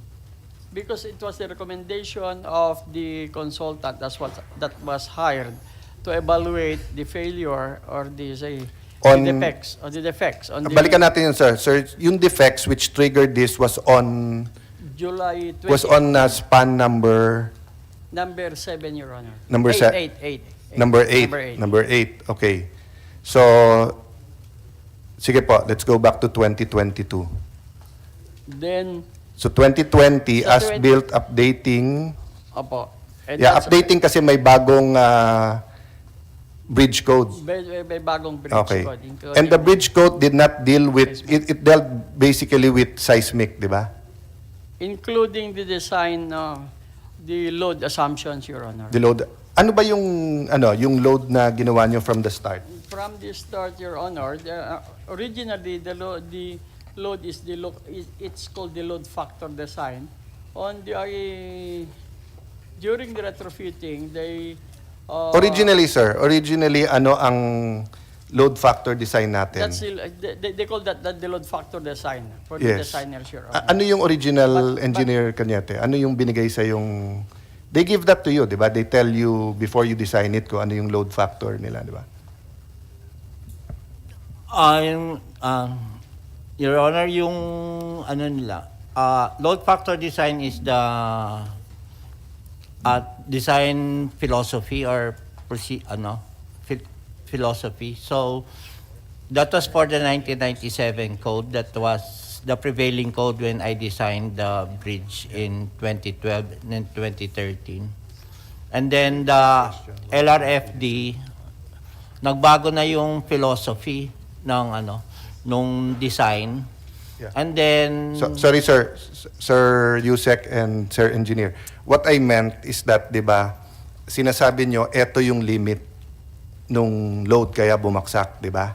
because it was the recommendation of the consultant that was hired to evaluate the failure or the defects on the Balikan natin yun, sir. Sir, yung defects which triggered this was on July 20, span number number 7, Your Honor. Number eight, number 8. Number 8. Okay. So sige po, let's go back to 2022. Then So 2020 Sa as-built updating. opo. And Yeah, that's- updating kasi may bagong bridge code. may bagong bridge Okay. code. including- And the bridge code did not deal with, it dealt basically with seismic, di ba? including the design, the load assumptions, Your Honor. The load. Ano ba yung load na ginawa nyo from the start? From the start, Your Honor, originally the load is it's called the load factor design. On the during the retrofitting, they Originally, sir, ano ang load factor design natin? that's they call that the load factor design for the Yes. designers, Your Honor. Ano yung original But- engineer kanyate? Ano yung binigay sa yung... They give that to you, di ba? They tell you before you design it kung ano yung load factor nila, di ba? Your Honor, yung load factor design is the design philosophy or philosophy. So that was for the 1997 code. That was the prevailing code when I designed the bridge in 2012 and 2013. And then the LRFD, nagbago na yung philosophy ng nung design. Yeah. And then Sorry, sir. Sir Yusek and Sir Engineer. What I meant is that, di ba, sinasabi nyo, eto yung limit nung load kaya bumaksak, di ba?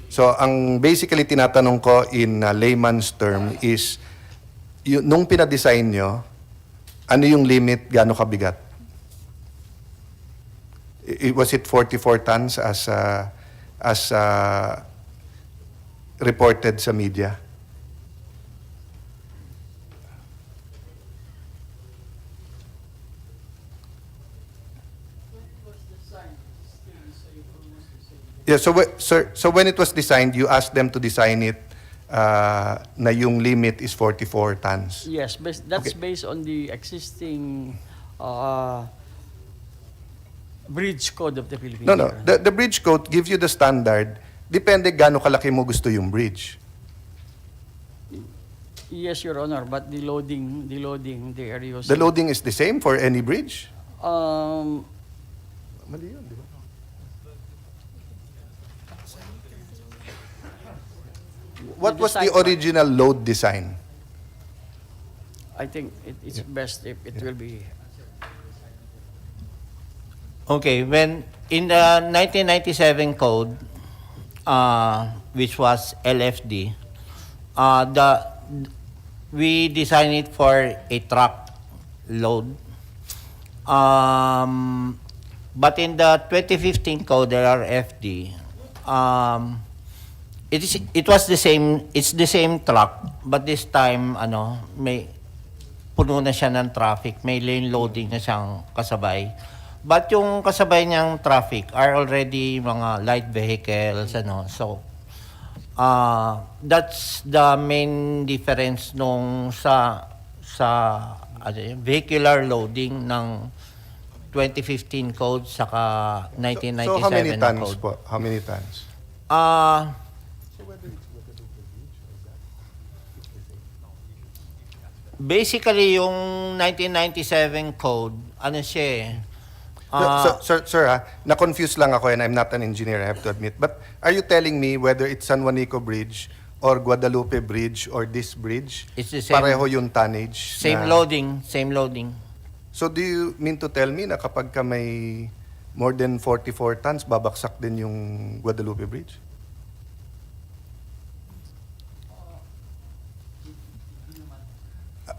So, ang basically tinatanong ko in layman's term is, nung pinadesign nyo, ano yung limit, gaano kabigat? Was it 44 tons as reported sa media? Yeah, so when it was designed, you asked them to design it na yung limit is 44 tons. Yes, that's Okay. based on the existing bridge code of the Philippines. No, no. Your Honor. The bridge code gives you the standard. Depende gaano kalaki mo gusto yung bridge. Yes, Your Honor, but the loading, the areas. The loading is the same for any bridge. Um, Mali yun, di ba? What was the design- original load design? I think it's best if it will be. Okay, when in the 1997 code, which was LFD, we designed it for a truck load. But in the 2015 code, the RFD, it was the same. It's the same truck, but this time, may puno na siya ng traffic, may lane loading na siyang kasabay. But yung kasabay niyang traffic are already mga light vehicles, So, that's the main difference nung sa vehicular loading ng 2015 code saka 1997 So how many na tons code. po? How many tons? Basically, yung 1997 code, siya eh. Sir, na-confuse lang ako and I'm not an engineer, I have to admit. But are you telling me whether it's San Juanico Bridge or Guadalupe Bridge or this bridge, It's the same- pareho yung tonnage? Same na- loading, same loading. So do you mean to tell me na kapag ka may more than 44 tons, babaksak din yung Guadalupe Bridge?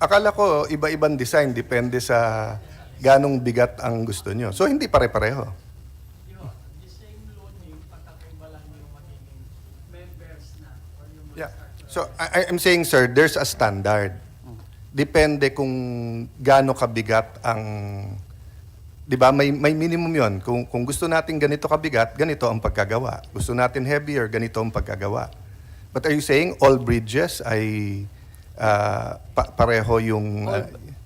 Akala ko iba-ibang design, depende sa ganong bigat ang gusto nyo. So hindi pare-pareho. Yeah. So I'm saying, sir, there's a standard. Depende kung gaano kabigat ang, di ba, may minimum yon. Kung gusto natin ganito kabigat, ganito ang pagkagawa. Gusto natin heavier, ganito ang pagkagawa. But are you saying all bridges ay pareho yung...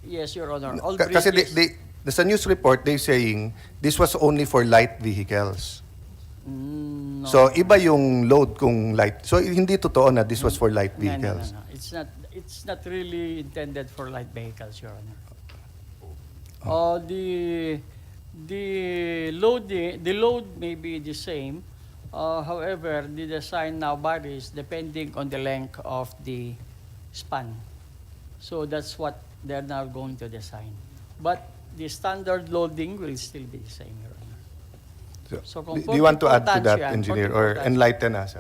Yes, Your Honor. All kasi bridges. sa news report, they saying this was only for light vehicles. No. So, iba yung load kung light. So, hindi totoo na this was for light No. vehicles. It's not really intended for light vehicles, Your Honor. The load may be the same. However, the design now varies depending on the length of the span. So that's what they're now going to design. But the standard loading will still be the same, Your Honor. So kung Do you want to add to 44 that, tons yan, engineer, 44 or tons. enlighten us?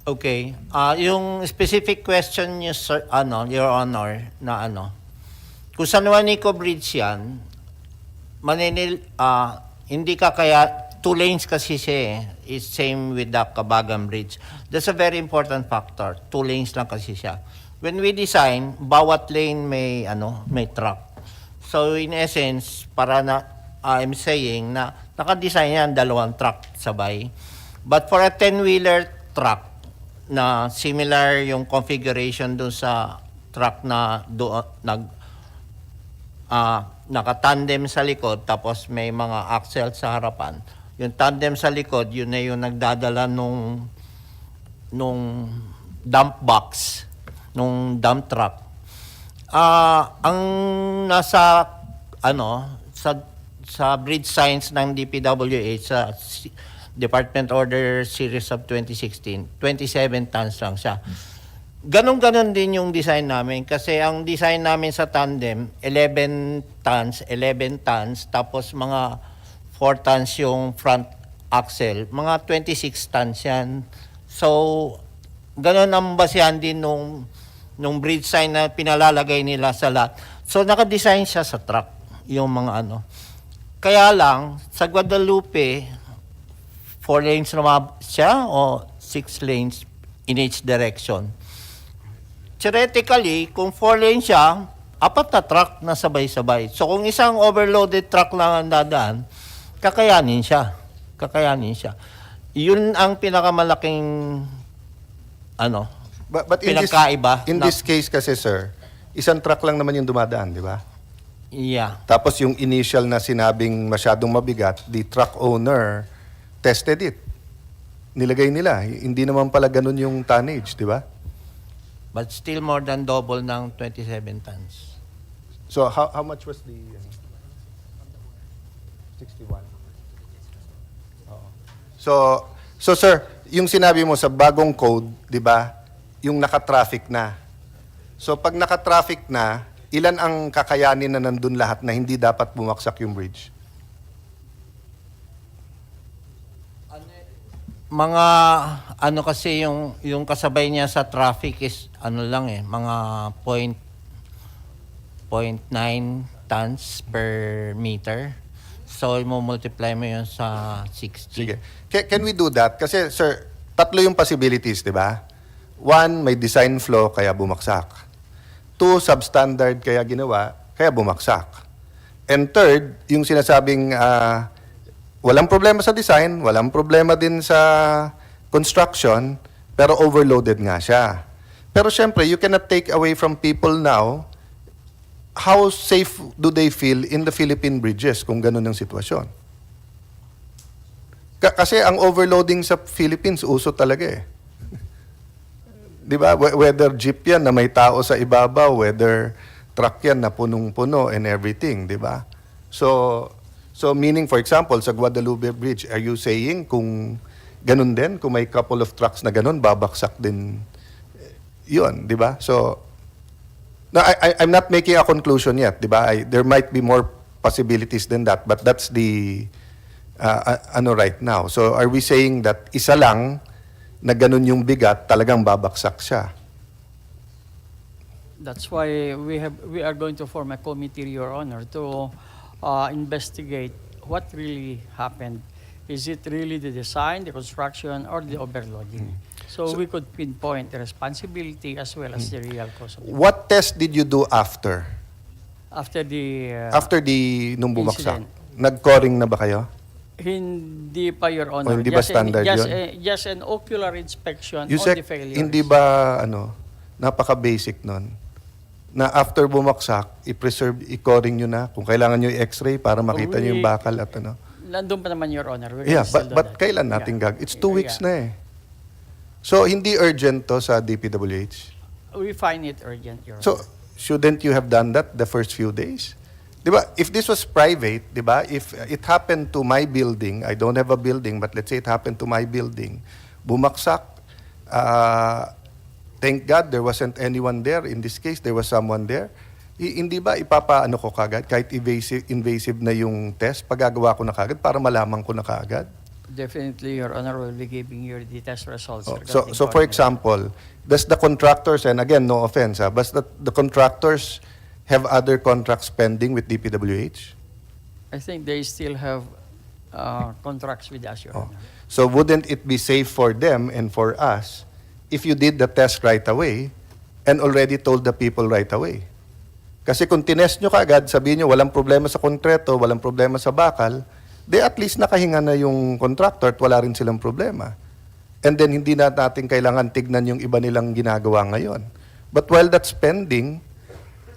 Okay. Yung specific question niyo, sir, Your Honor, na kung San Juanico Bridge yan, hindi ka kaya, 2 lanes kasi siya eh. It's same with the Cabagan Bridge. That's a very important factor. 2 lanes lang kasi siya. When we design, bawat lane may truck. So in essence, I'm saying na naka-design yan 2 truck sabay. But for a 10-wheeler truck na similar yung configuration doon sa truck na naka-tandem sa likod tapos may mga axle sa harapan. Yung tandem sa likod, yun na yung nagdadala nung dump box, nung dump truck. Ang nasa sa bridge signs ng DPWH sa Department Order Series of 2016, 27 tons lang siya. Ganon din yung design namin kasi ang design namin sa tandem 11 tons tapos mga 4 tons yung front axle, mga 26 tons yan. So ganon ang basehan din nung bridge sign na pinalalagay nila sa lot. So naka-design siya sa truck yung mga Kaya lang sa Guadalupe 4 lanes naman siya o 6 lanes in each direction. Theoretically, kung 4 lanes siya, 4 na truck na sabay-sabay. So kung isang overloaded truck lang ang dadaan, kakayanin siya. Yun ang pinakamalaking But pinagkaiba. in this case kasi, sir, isang truck lang naman yung dumadaan, di ba? Yeah. Tapos yung initial na sinabing masyadong mabigat, the truck owner tested it. Nilagay nila. Hindi naman pala ganun yung tonnage, di ba? But still more than double ng 27 tons. So how much was the 61? Oo. So sir, yung sinabi mo sa bagong code, di ba, yung naka-traffic na. So pag naka-traffic na, ilan ang kakayanin na nandun lahat na hindi dapat bumaksak yung bridge? Mga ano kasi yung kasabay niya sa traffic is ano lang mga 0.9 tons per meter. So multiply mo yun sa 60. Sige. Can we do that? Kasi, sir, tatlo yung possibilities, di ba? One, may design flaw, kaya bumaksak. Two, substandard, kaya ginawa, kaya bumaksak. And third, yung sinasabing walang problema sa design, walang problema din sa construction, pero overloaded nga siya. Pero syempre, you cannot take away from people now how safe do they feel in the Philippine bridges kung ganun ang sitwasyon. Kasi ang overloading sa Philippines, uso talaga eh. Di ba? Whether jeep yan na may tao sa ibabaw, whether truck yan na punong-puno and everything, di ba? So meaning, for example, sa Guadalupe Bridge, are you saying kung ganun din, kung may couple of trucks na ganun, babaksak din yun, di ba? So, no, I'm not making a conclusion yet, di ba? There might be more possibilities than that, but that's the right now. So, are we saying that isa lang na ganun yung bigat, talagang babaksak siya? That's why we are going to form a committee, Your Honor, to investigate what really happened. Is it really the design, the construction, or the overloading? So we could pinpoint the responsibility as well as the real cause of it. What test did you do after? After the Nung bumagsak? incident. Nag-coring na ba kayo? Hindi pa, Your Honor. hindi ba standard yun? Just an ocular inspection on Yusek, the failures. hindi ba, napaka-basic nun? Na after bumaksak, i-preserve, i-coring nyo na, kung kailangan nyo i-x-ray para makita nyo yung bakal at ano. Nandun pa naman, Your Honor. We Yeah, can still do but that. kailan natin Yeah. It's 2 weeks Yeah. na eh. So, hindi urgent to sa DPWH? We find it urgent, Your Honor. So, shouldn't you have done that the first few days? Di ba? If this was private, di ba? If it happened to my building, I don't have a building, but let's say it happened to my building, bumaksak, thank God there wasn't anyone there. In this case, there was someone there. Hindi ba ipapaano ko kagad, kahit invasive na yung test, pagagawa ko na kagad para malaman ko na kagad? Definitely, Your Honor, will be giving you the test results. Oh, regarding so for coordinate. example, does the contractors, and again, no offense, but the contractors have other contracts pending with DPWH? I think they still have contracts with us, Your Oh. Honor. So wouldn't it be safe for them and for us if you did the test right away and already told the people right away? Kasi kung tinest nyo kaagad, sabihin nyo walang problema sa konkreto, walang problema sa bakal, de at least nakahinga na yung contractor at wala rin silang problema. And then hindi na natin kailangan tignan yung iba nilang ginagawa ngayon. But while that's pending,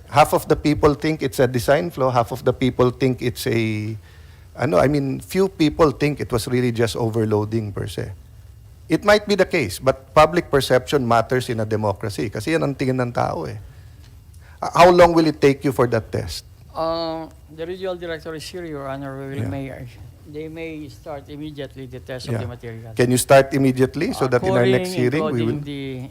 half of the people think it's a design flaw, half of the people think it's few people think it was really just overloading per se. It might be the case, but public perception matters in a democracy kasi yan ang tingin ng tao eh. How long will it take you for that test? The regional director is here, Your Honor. They may start immediately the test of the material. Can you start immediately so that in our next hearing we will...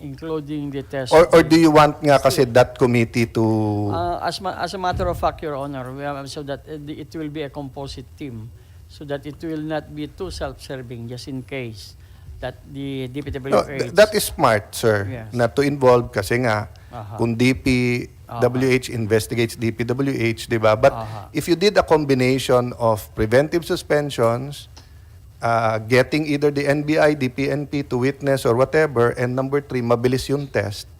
Including the test. Or do you want nga kasi that committee to... As a matter of fact, Your Honor, so that it will be a composite team, so that it will not be too self-serving, just in case that the DPWH... that is smart, sir, Yes. not to involve kasi nga, Aha. kung DPWH investigates DPWH, di ba? But Aha. if you did a combination of preventive suspensions, getting either the NBI, DPNP to witness or whatever, and number 3, mabilis yung test,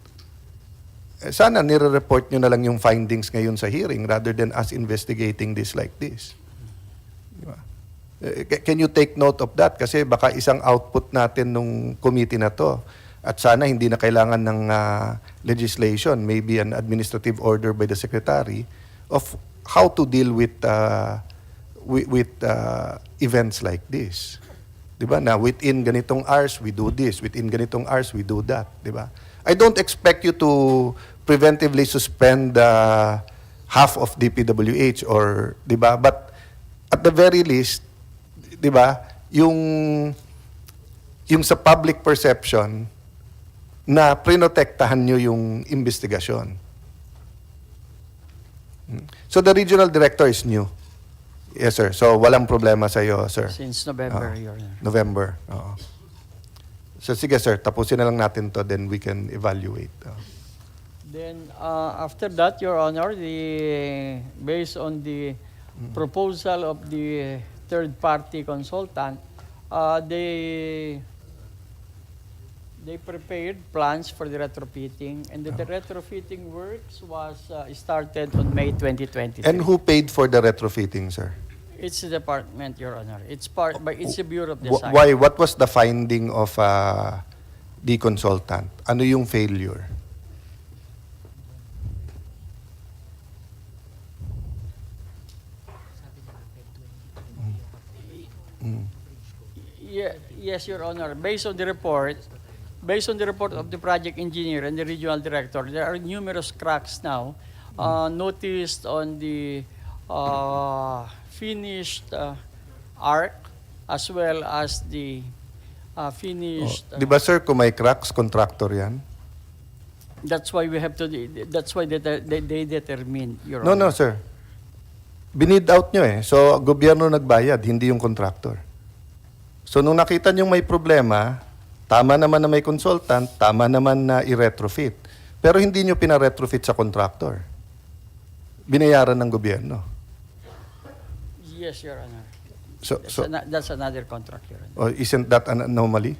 sana nire-report nyo na lang yung findings ngayon sa hearing rather than us investigating this like this. Di ba? Can you take note of that? Kasi baka isang output natin nung committee na to. At sana hindi na kailangan ng legislation, maybe an administrative order by the secretary of how to deal with events like this. 'Di ba? Na within ganitong hours we do this, within ganitong hours we do that, 'di ba? I don't expect you to preventively suspend half of DPWH or 'di ba? But at the very least, 'di ba, yung yung sa public perception na prinotektahan nyo yung investigasyon. So the regional director is new. Yes, sir. So walang problema sa iyo, sir. Since November, Ah. Your Honor. November. Oo. So sige, sir. Tapusin na lang natin to, then we can evaluate. Then after that, Your Honor, based on the proposal of the third-party consultant, they prepared plans for the retrofitting, and the retrofitting works was started on May 2023. And who paid for the retrofitting, sir? It's the department, Your Honor. It's but it's a Bureau of Wh- Design. Why? What was the finding of the consultant? Ano yung failure? Yes, Your Honor. Based on the report of the project engineer and the regional director, there are numerous cracks now noticed on the finished arc as well as the finished. Di ba, sir, kung may cracks, contractor yan? That's why we have to. That's why they determine, Your No, Honor. no, sir. Binid out nyo eh. So, gobyerno nagbayad, hindi yung contractor. So, nung nakita nyo may problema, tama naman na may consultant, tama naman na i-retrofit. Pero hindi nyo pina-retrofit sa contractor. Binayaran ng gobyerno. Yes, Your Honor. So, That's another contract, Your Honor. oh, isn't that an anomaly?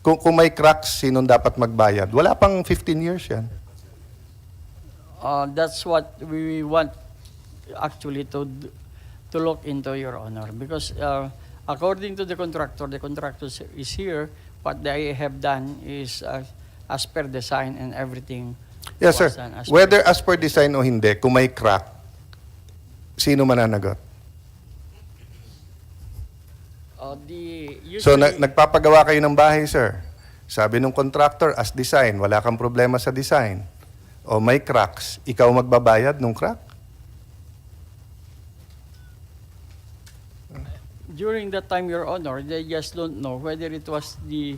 Kung may cracks, sinong dapat magbayad? Wala pang 15 years yan. That's what we want actually to look into, Your Honor, because according to the contractor is here. What they have done is as per design and everything. Yes, sir. was done as per Whether as per design o hindi, kung may crack, sino mananagot? So, nagpapagawa kayo ng bahay, sir. Sabi ng contractor, as design, wala kang problema sa design. O may cracks, ikaw magbabayad ng crack? During that time, Your Honor, they just don't know whether it was the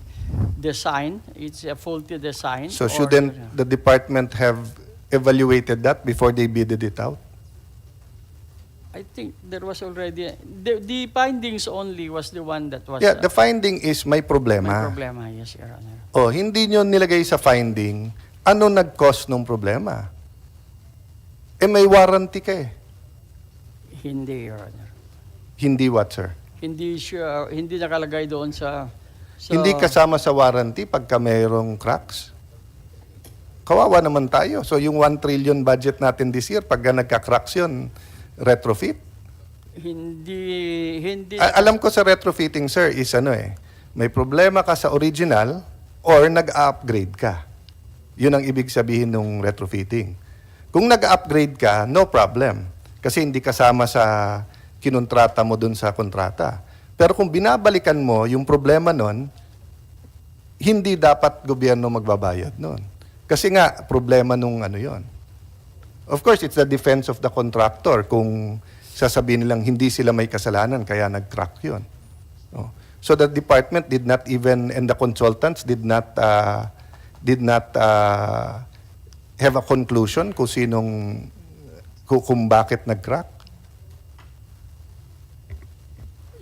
design, it's a faulty design. So, or- shouldn't the department have evaluated that before they bidded it out? I think there was already, the findings only was the one that was Yeah, the finding is may may problema. problema, yes, Your Honor. O, hindi nyo nilagay sa finding, ano nag-cause ng problema? Eh, may warranty ka eh. Hindi, Your Honor. Hindi what, sir? Hindi siya, hindi nakalagay doon sa Hindi kasama sa warranty pagka mayroong cracks. Kawawa naman tayo. So, yung 1 trillion budget natin this year, pagka nagka-cracks yun, retrofit? hindi Alam ko sa retrofitting, sir, is ano eh, may problema ka sa original or nag-upgrade ka. Yun ang ibig sabihin ng retrofitting. Kung nag-upgrade ka, no problem. Kasi hindi kasama sa kinontrata mo dun sa kontrata. Pero kung binabalikan mo yung problema nun, hindi dapat gobyerno magbabayad nun. Kasi nga, problema nung ano yon. Of course, it's the defense of the contractor kung sasabihin nilang hindi sila may kasalanan kaya nag-crack yun. Oh. So the department did not even, and the consultants did not have a conclusion kung kung bakit nag-crack.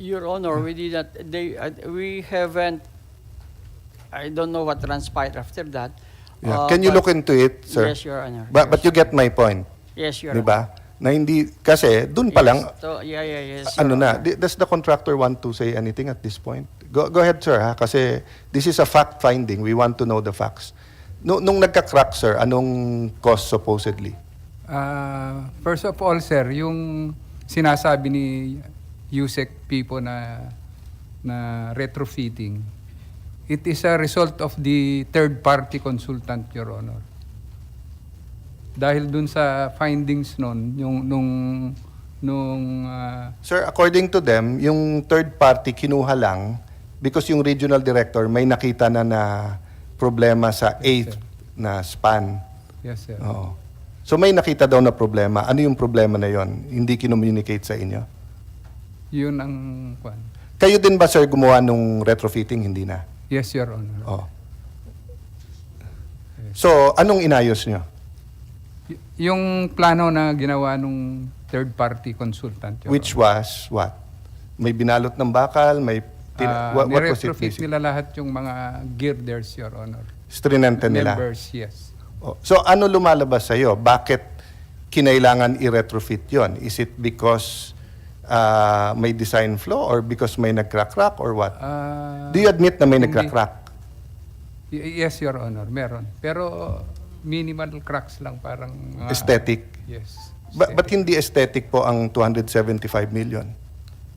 Your Honor, we did not, we haven't, I don't know what transpired after that. Yeah. Can you but- look into it, sir? Yes, Your Honor. But you get my point, Yes, Your di Honor. ba? Na hindi, kasi dun pa lang, Yes, ano Your na, Honor. does the contractor want to say anything at this point? Go ahead, sir, ha? Kasi this is a fact-finding. We want to know the facts. Nung nagka-crack, sir, anong cause supposedly? First of all, sir, yung sinasabi ni USEC people na retrofitting, it is a result of the third-party consultant, Your Honor. Dahil dun sa findings nun, Sir, according to them, yung third party kinuha lang because yung regional director may nakita na problema sa eighth na span. yes, sir. Oo. So may nakita daw na problema. Ano yung problema na yon? Hindi kinommunicate sa inyo? Yun ang kwan. Kayo din ba, sir, gumawa nung retrofitting? Hindi na. Yes, Your Honor. Oh. So, anong inayos nyo? Yung plano na ginawa nung third-party consultant, Your Which Honor. was what? May binalot ng bakal? May what was it? Ni-retrofit nila lahat yung mga girders, Your Honor. Strinente nila. Members, yes. Oh. So, ano lumalabas sa'yo? Bakit kinailangan i-retrofit yon? Is it because may design flaw or because may nagcrack-crack or what? Do you admit na may hindi. nagcrack-crack? Yes, Your Honor, meron. Pero minimal cracks lang, parang... Aesthetic? Yes. But hindi aesthetic po ang 275 million.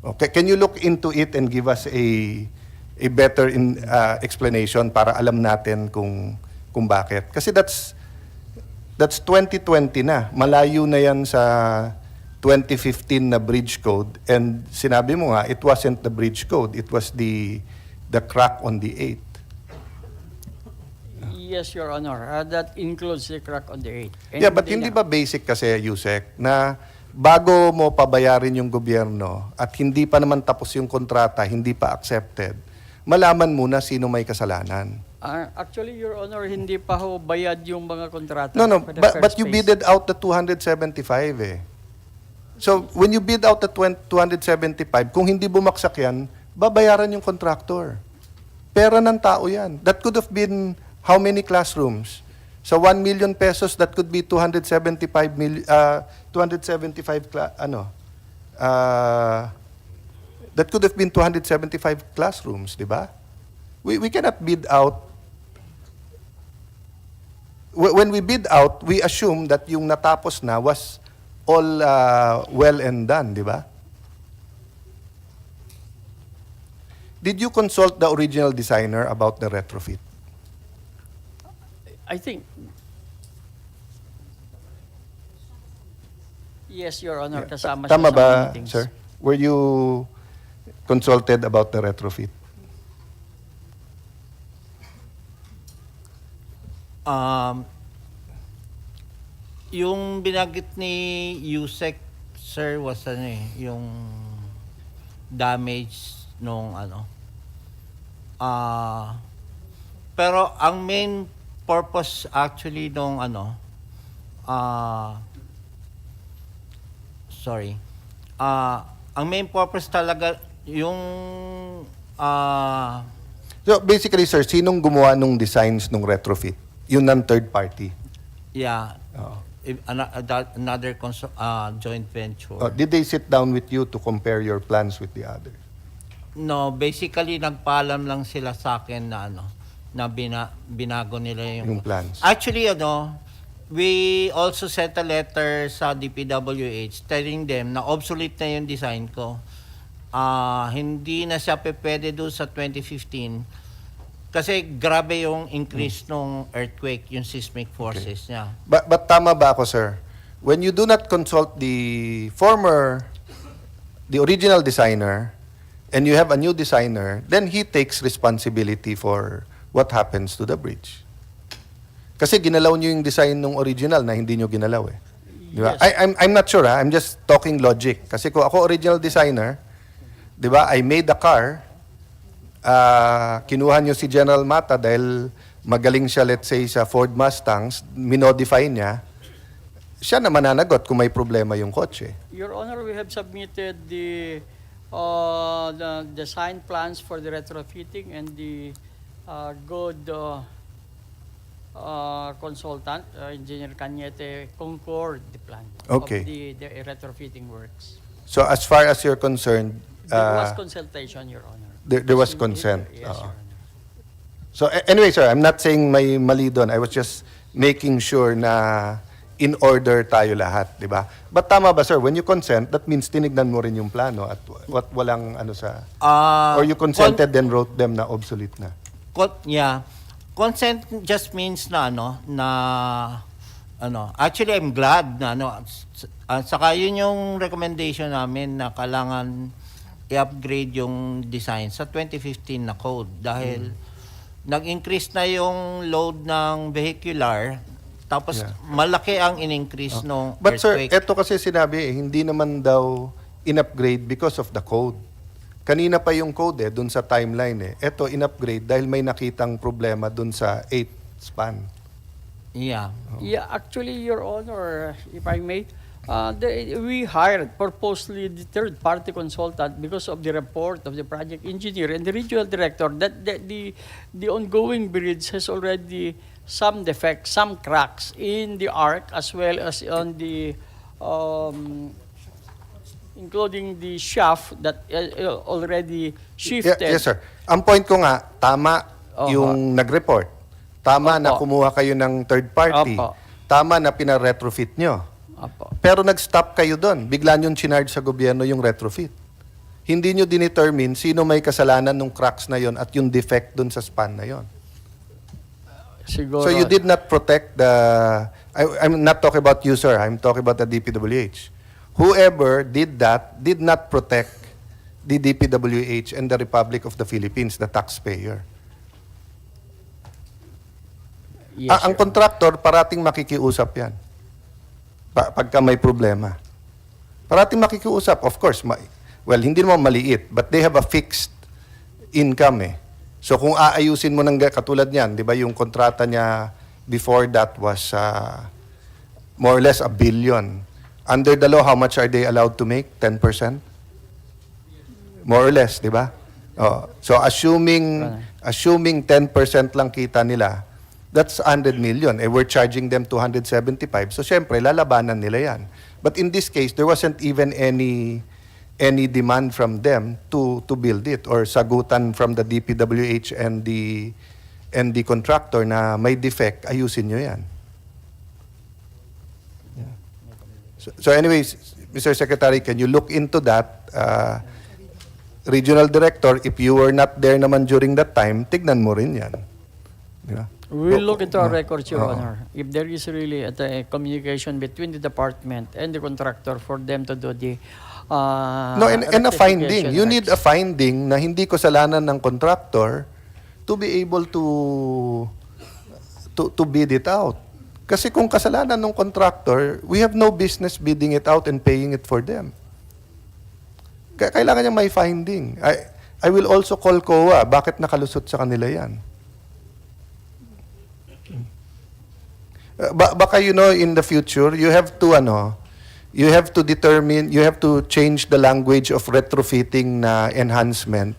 Okay, can you look into it and give us a better explanation para alam natin kung bakit? Kasi that's 2020 na. Malayo na yan sa 2015 na bridge code, and sinabi mo nga it wasn't the bridge code, it was the crack on the 8th. Yes, Your Honor. That includes the crack on the 8th. Yeah, but hindi ba basic kasi, Yusek, na bago mo pabayarin yung gobyerno at hindi pa naman tapos yung kontrata, hindi pa accepted, malaman muna sino may kasalanan. Actually, Your Honor, hindi pa ho bayad yung mga kontrata. No, for the but first you phase. bidded out the 275 eh. So, when you bid out the 275, kung hindi bumaksak yan, babayaran yung contractor. Pera ng tao yan. That could have been how many classrooms? So 1 million pesos, that could be 275 that could have been 275 classrooms, di ba? We cannot bid out. When we bid out, we assume that yung natapos na was all well and done, di ba? Did you consult the original designer about the retrofit? I think... Yes, Your Honor, kasama siya Tama sa ba, meetings. sir? Were you consulted about the retrofit? Yung binagit ni Yusek, sir, was yung damage nung pero ang main purpose actually nung ang main purpose talaga yung So basically, sir, sinong gumawa nung designs nung retrofit? Yun ng third party. yeah, Oo. another joint venture. Did they sit down with you to compare your plans with the others? No, basically nagpaalam lang sila sa akin na na binago nila Yung plans. Actually we also sent a letter sa DPWH telling them na obsolete na yung design ko. Hindi na siya pwede doon sa 2015 kasi grabe yung increase nung earthquake, yung seismic forces niya. But tama ba ako, sir? When you do not consult the original designer, and you have a new designer, then he takes responsibility for what happens to the bridge. Kasi ginalaw niyo yung design ng original na hindi niyo ginalaw eh. Di ba? Yes. I'm not sure, I'm just talking logic. Kasi kung ako original designer, di ba, I made the car, kinuha niyo si General Mata dahil magaling siya, let's say, sa Ford Mustangs, minodify niya, siya na mananagot kung may problema yung kotse. Your Honor, we have submitted the design plans for the retrofitting and the good consultant, Engineer Cañete, concurred the plan Okay. of the retrofitting works. So as far as you're concerned, There was consultation, Your Honor. there was consent. Yes, Oo. Your Honor. So anyway, sir, I'm not saying may mali doon. I was just making sure na in order tayo lahat, di ba? But tama ba, sir, when you consent, that means tinignan mo rin yung plano at walang sa... or you consented then wrote them na obsolete na. Yeah. Consent just means na actually I'm glad na saka yun yung recommendation namin na kailangan i-upgrade yung design sa 2015 na code dahil nag-increase na yung load ng vehicular tapos malaki ang in-increase nung But sir, earthquake. eto kasi sinabi, hindi naman daw in-upgrade because of the code. Kanina pa yung code dun sa timeline Ito, in-upgrade dahil may nakitang problema dun sa 8 span. Yeah. Yeah, actually, Your Honor, if I may, we hired purposely the third-party consultant because of the report of the project engineer and the regional director that the ongoing bridge has already some defects, some cracks in the arc as well as on the including the shaft that already shifted. Yes, sir. Ang point ko nga, tama yung nag-report. Tama na Opo. kumuha kayo ng third party. Opo. Tama na pina-retrofit nyo. Apo. Pero nag-stop kayo doon. Bigla nyo charge sa gobyerno yung retrofit. Hindi nyo dinetermine sino may kasalanan ng cracks na yon at yung defect doon sa span na yon. Siguro. So you did not protect the... I'm not talking about you, sir. I'm talking about the DPWH. Whoever did that did not protect the DPWH and the Republic of the Philippines, the taxpayer. Yes, Ang Your contractor, parating makikiusap yan. Pagka may problema. Parating makikiusap, of course. Well, hindi naman maliit, but they have a fixed income So kung aayusin mo ng katulad niyan, di ba yung kontrata niya before that was more or less $1 billion. Under the law, how much are they allowed to make? 10%? More or less, di ba? So assuming 10% lang kita nila, that's 100 million. We're charging them 275. So syempre, lalabanan nila yan. But in this case, there wasn't even any demand from them to build it or sagutan from the DPWH and the contractor na may defect, ayusin nyo yan. Yeah. So anyways, Mr. Secretary, can you look into that? Regional Director, if you were not there naman during that time, tignan mo rin yan. Di ba? We'll look into our records, Your Honor. If there is really a communication between the department and the contractor for them to do the No, and a finding. rectification You need a works. finding na hindi kasalanan ng contractor to be able to bid it out. Kasi kung kasalanan ng contractor, we have no business bidding it out and paying it for them. Kailangan niya may finding. I will also call COA. Bakit nakalusot sa kanila yan? Baka in the future, you have to determine, you have to change the language of retrofitting na enhancement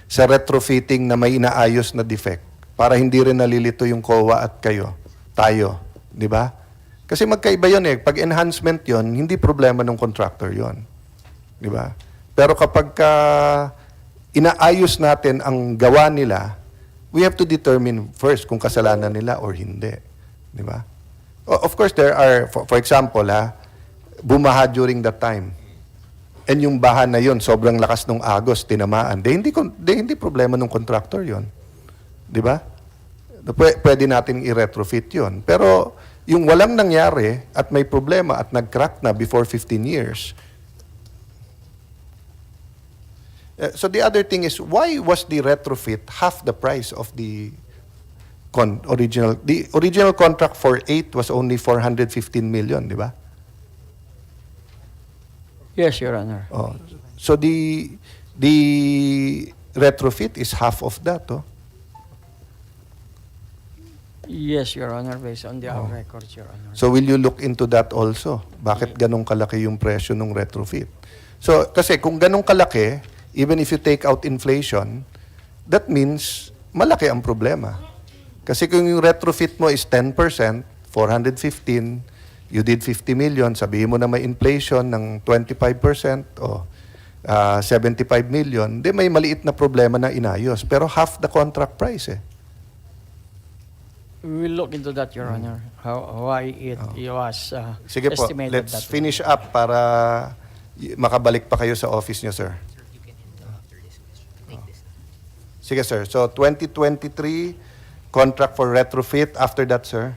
sa retrofitting na may inaayos na defect para hindi rin nalilito yung COA at tayo, di ba? Kasi magkaiba yun pag enhancement yon, hindi problema ng contractor yon, di ba? Pero kapag inaayos natin ang gawa nila, we have to determine first kung kasalanan nila or hindi, di ba? Of course, there are, for example, bumaha during that time. And yung baha na yon, sobrang lakas ng agos, tinamaan. Hindi problema ng contractor yon. Di ba? Pwede natin i-retrofit yon. Pero yung walang nangyari at may problema at nag-crack na before 15 years. So the other thing is, why was the retrofit half the price of the original? The original contract for 8 was only 415 million, di ba? Yes, Your Honor. So the retrofit is half of that, Yes, Your Honor, based on our records, Your Honor. So will you look into that also? Bakit ganong kalaki yung presyo ng retrofit? So kasi kung ganong kalaki, even if you take out inflation, that means malaki ang problema. Kasi kung yung retrofit mo is 10%, 415, you did 50 million, sabihin mo na may inflation ng 25% o 75 million, di may maliit na problema na inayos. Pero half the contract price We will look into that, Your Honor. Why it was Sige po, estimated let's that way. finish up para makabalik pa kayo sa office niyo, sir. Sige, sir. So, 2023, contract for retrofit. After that, sir?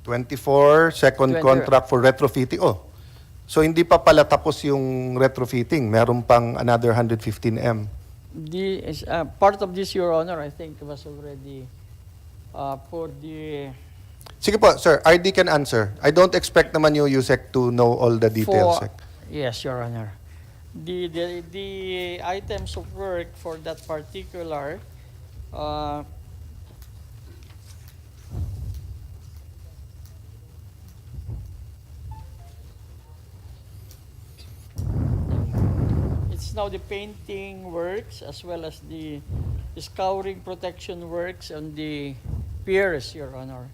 '24, second 20. contract for retrofitting. So hindi pa pala tapos yung retrofitting. Meron pang another 115M. Part of this, Your Honor, I think was already for the Sige po, sir. RD can answer. I don't expect naman you, Yusek, to know all the details. For, yes, Your Honor. The items of work for that particular it's now the painting works as well as the scouring protection works on the piers, Your Honor,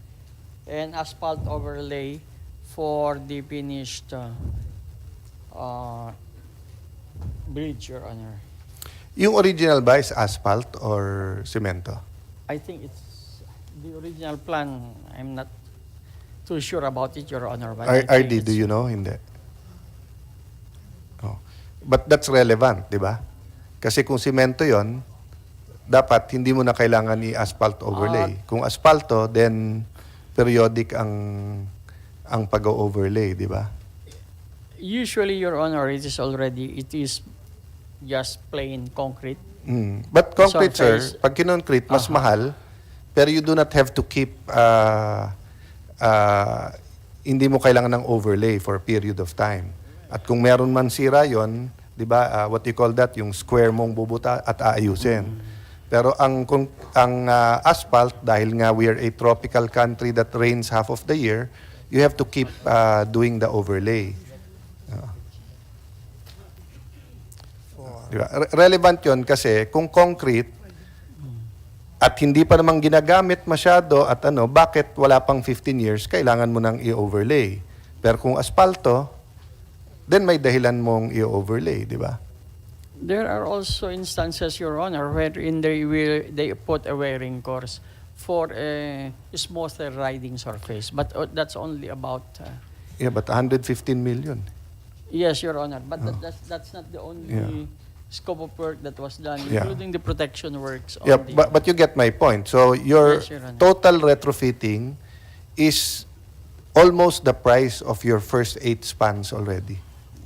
and asphalt overlay for the finished bridge, Your Honor. Yung original ba is asphalt or cemento? I think it's the original plan. I'm not too sure about it, Your Honor. But I think RD, do it's- you know? Hindi. Oh. But that's relevant, di ba? Kasi kung cemento yon, dapat hindi mo na kailangan i-asphalt overlay. Kung asphalto, then periodic ang pag-overlay, di ba? Usually, Your Honor, it is just plain concrete. But concrete, Surface. sir, pag kinoncrete, mas mahal, pero you do not have to keep, hindi mo kailangan ng overlay for a period of time. At kung meron man sira yon, di ba, what you call that, yung square mong bubuta at aayusin. Pero ang asphalt, dahil nga we are a tropical country that rains half of the year, you have to keep doing the overlay. Diba? Relevant yon kasi kung concrete at hindi pa namang ginagamit masyado at bakit wala pang 15 years, kailangan mo nang i-overlay. Pero kung asphalto, then may dahilan mong i-overlay, di ba? There are also instances, Your Honor, wherein they put a wearing course for a smoother riding surface. But that's only about... Yeah, but 115 million. yes, Your Honor. But that's not the only scope of work that was done, including the protection works. On Yeah, the, but you get my point. So your Yes, Your Honor. total retrofitting is almost the price of your first 8 spans already.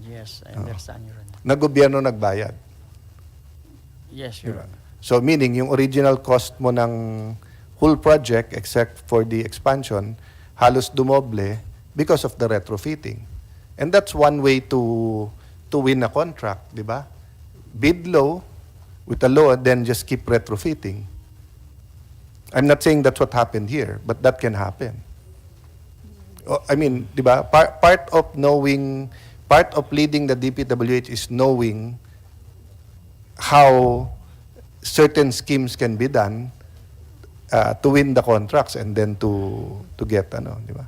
Yes, I understand, Your Honor. Na gobyerno nagbayad. Yes, Your Honor. So meaning yung original cost mo ng whole project except for the expansion halos dumoble because of the retrofitting. And that's one way to win a contract, di ba? Bid low with a low and then just keep retrofitting. I'm not saying that's what happened here, but that can happen. I mean, di ba? Part of leading the DPWH is knowing how certain schemes can be done to win the contracts and then to get di ba?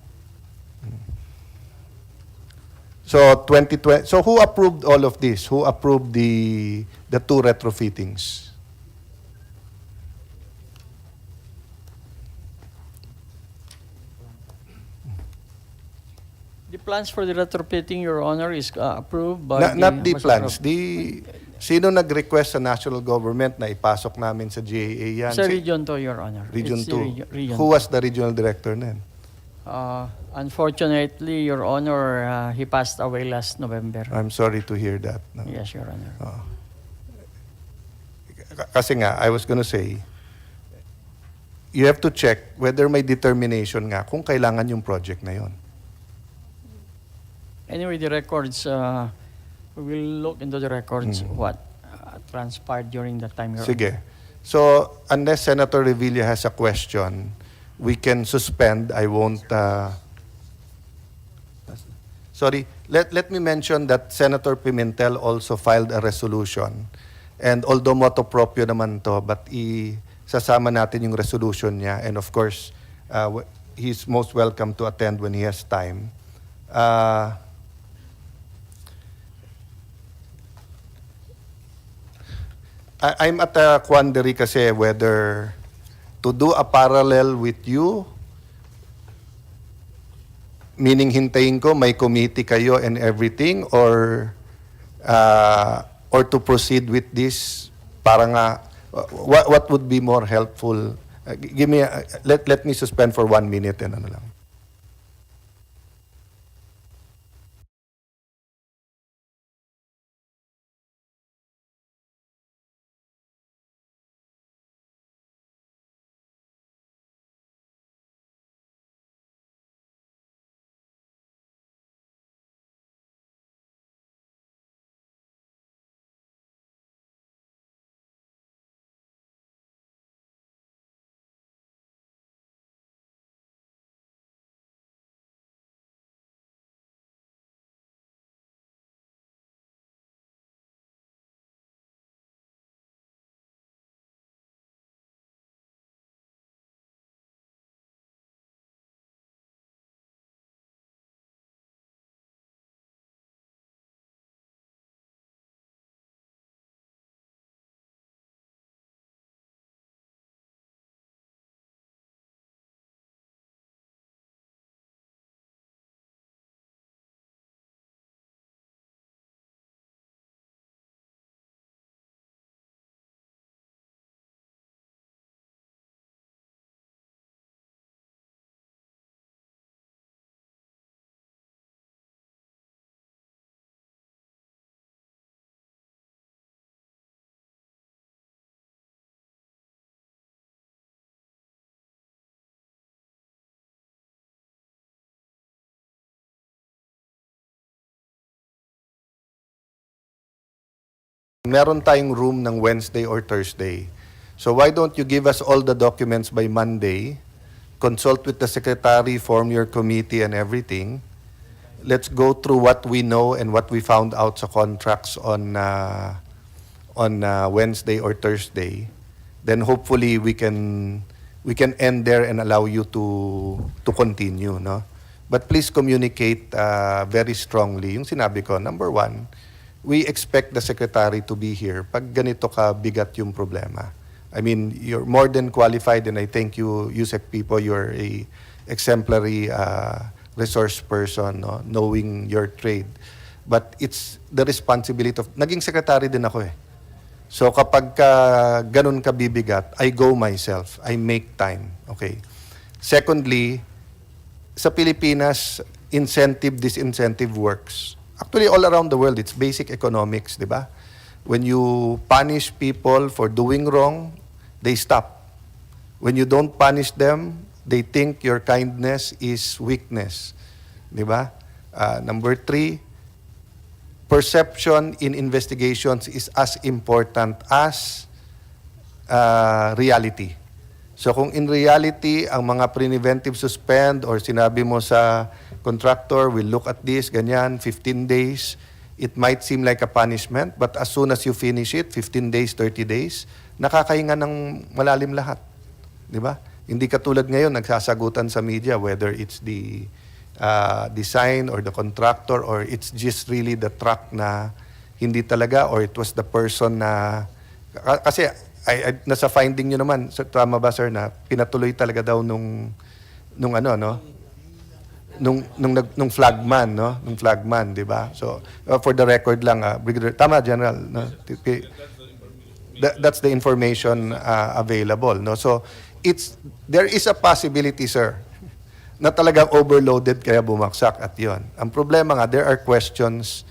So 2020. So who approved all of this? Who approved the 2 retrofittings? The plans for the retrofitting, Your Honor, is approved by Not the was plans. approved. Sino nag-request sa national government na ipasok namin sa GAA yan? Sa Region 2, Your Honor. Region It's the 2. Region Who was the regional director then? Unfortunately, Your Honor, he passed away last November. I'm sorry to hear that. No? Yes, Your Honor. Kasi nga, I was gonna say, you have to check whether may determination nga kung kailangan yung project na yon. Anyway, the records, we will look into the records, what transpired during that time, Your Honor. Sige. So, unless Senator Revilla has a question, we can suspend. I won't... sorry. Let me mention that Senator Pimentel also filed a resolution. And although motu proprio naman to, but sasama natin yung resolution niya. And of course, he's most welcome to attend when he has time. I'm at a quandary kasi whether to do a parallel with you, meaning hintayin ko may committee kayo and everything, or to proceed with this, parang what would be more helpful? Let me suspend for 1 minute and ano lang. meron tayong room ng Wednesday or Thursday. So why don't you give us all the documents by Monday, consult with the secretary, form your committee and everything. Let's go through what we know and what we found out sa contracts on Wednesday or Thursday. Then hopefully we can end there and allow you to continue, no? But please communicate very strongly. Yung sinabi ko, number one, we expect the secretary to be here pag ganito ka bigat yung problema. I mean, you're more than qualified, and I thank you, USEC people, you're a exemplary resource person, no? Knowing your trade. But it's the responsibility of, naging secretary din ako eh. So kapag ganun ka bibigat, I go myself. I make time. Okay. Secondly, sa Pilipinas, incentive, disincentive works. Actually, all around the world, it's basic economics, di ba? When you punish people for doing wrong, they stop. When you don't punish them, they think your kindness is weakness. Di ba? Number 3, perception in investigations is as important as reality. So kung in reality, ang mga preventive suspend or sinabi mo sa contractor, we'll look at this, ganyan, 15 days, it might seem like a punishment, but as soon as you finish it, 15 days, 30 days, nakakahinga ng malalim lahat. Di ba? Hindi katulad ngayon, nagsasagutan sa media, whether it's the design or the contractor or it's just really the truck na hindi talaga or it was the person na... Kasi nasa finding nyo naman, tama ba sir, na pinatuloy talaga daw nung ano, no? Nung flagman, no? Nung flagman, di ba? So, for the record lang, Brigadier, tama, General, no? That's the information available, no? So, there is a possibility, sir, na talagang overloaded kaya bumaksak at yon. Ang problema nga, there are questions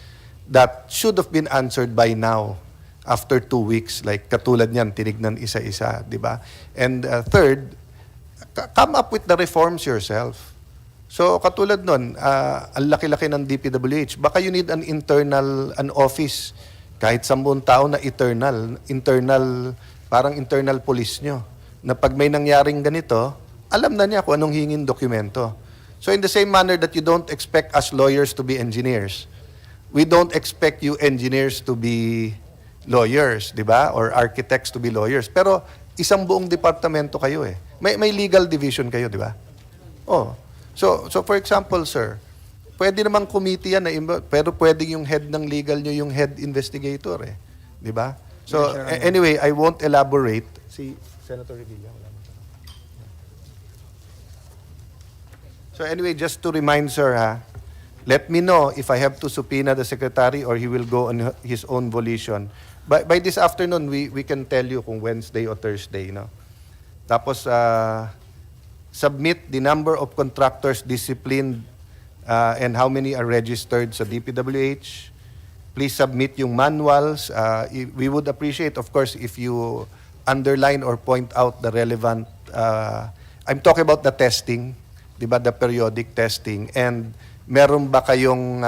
that should have been answered by now after 2 weeks, like katulad niyan, tinignan isa-isa, di ba? And third, come up with the reforms yourself. So katulad nun, ang laki-laki ng DPWH, baka you need an office, kahit 10 tao na parang internal police nyo, na pag may nangyaring ganito, alam na niya kung anong hingin dokumento. So in the same manner that you don't expect us lawyers to be engineers, we don't expect you engineers to be lawyers, di ba? Or architects to be lawyers. Pero isang buong departamento kayo eh. May legal division kayo, di ba? Oh. So for example, sir, pwede namang committee yan, pero pwede yung head ng legal nyo yung head investigator eh. Di ba? So anyway, I won't elaborate. Si Senator Revilla, wala mo. So anyway, just to remind sir, let me know if I have to subpoena the secretary or he will go on his own volition. By this afternoon, we can tell you kung Wednesday or Thursday, no? Tapos, submit the number of contractors disciplined and how many are registered sa DPWH. Please submit yung manuals. We would appreciate, of course, if you underline or point out the relevant, I'm talking about the testing, di ba, the periodic testing, and meron ba kayong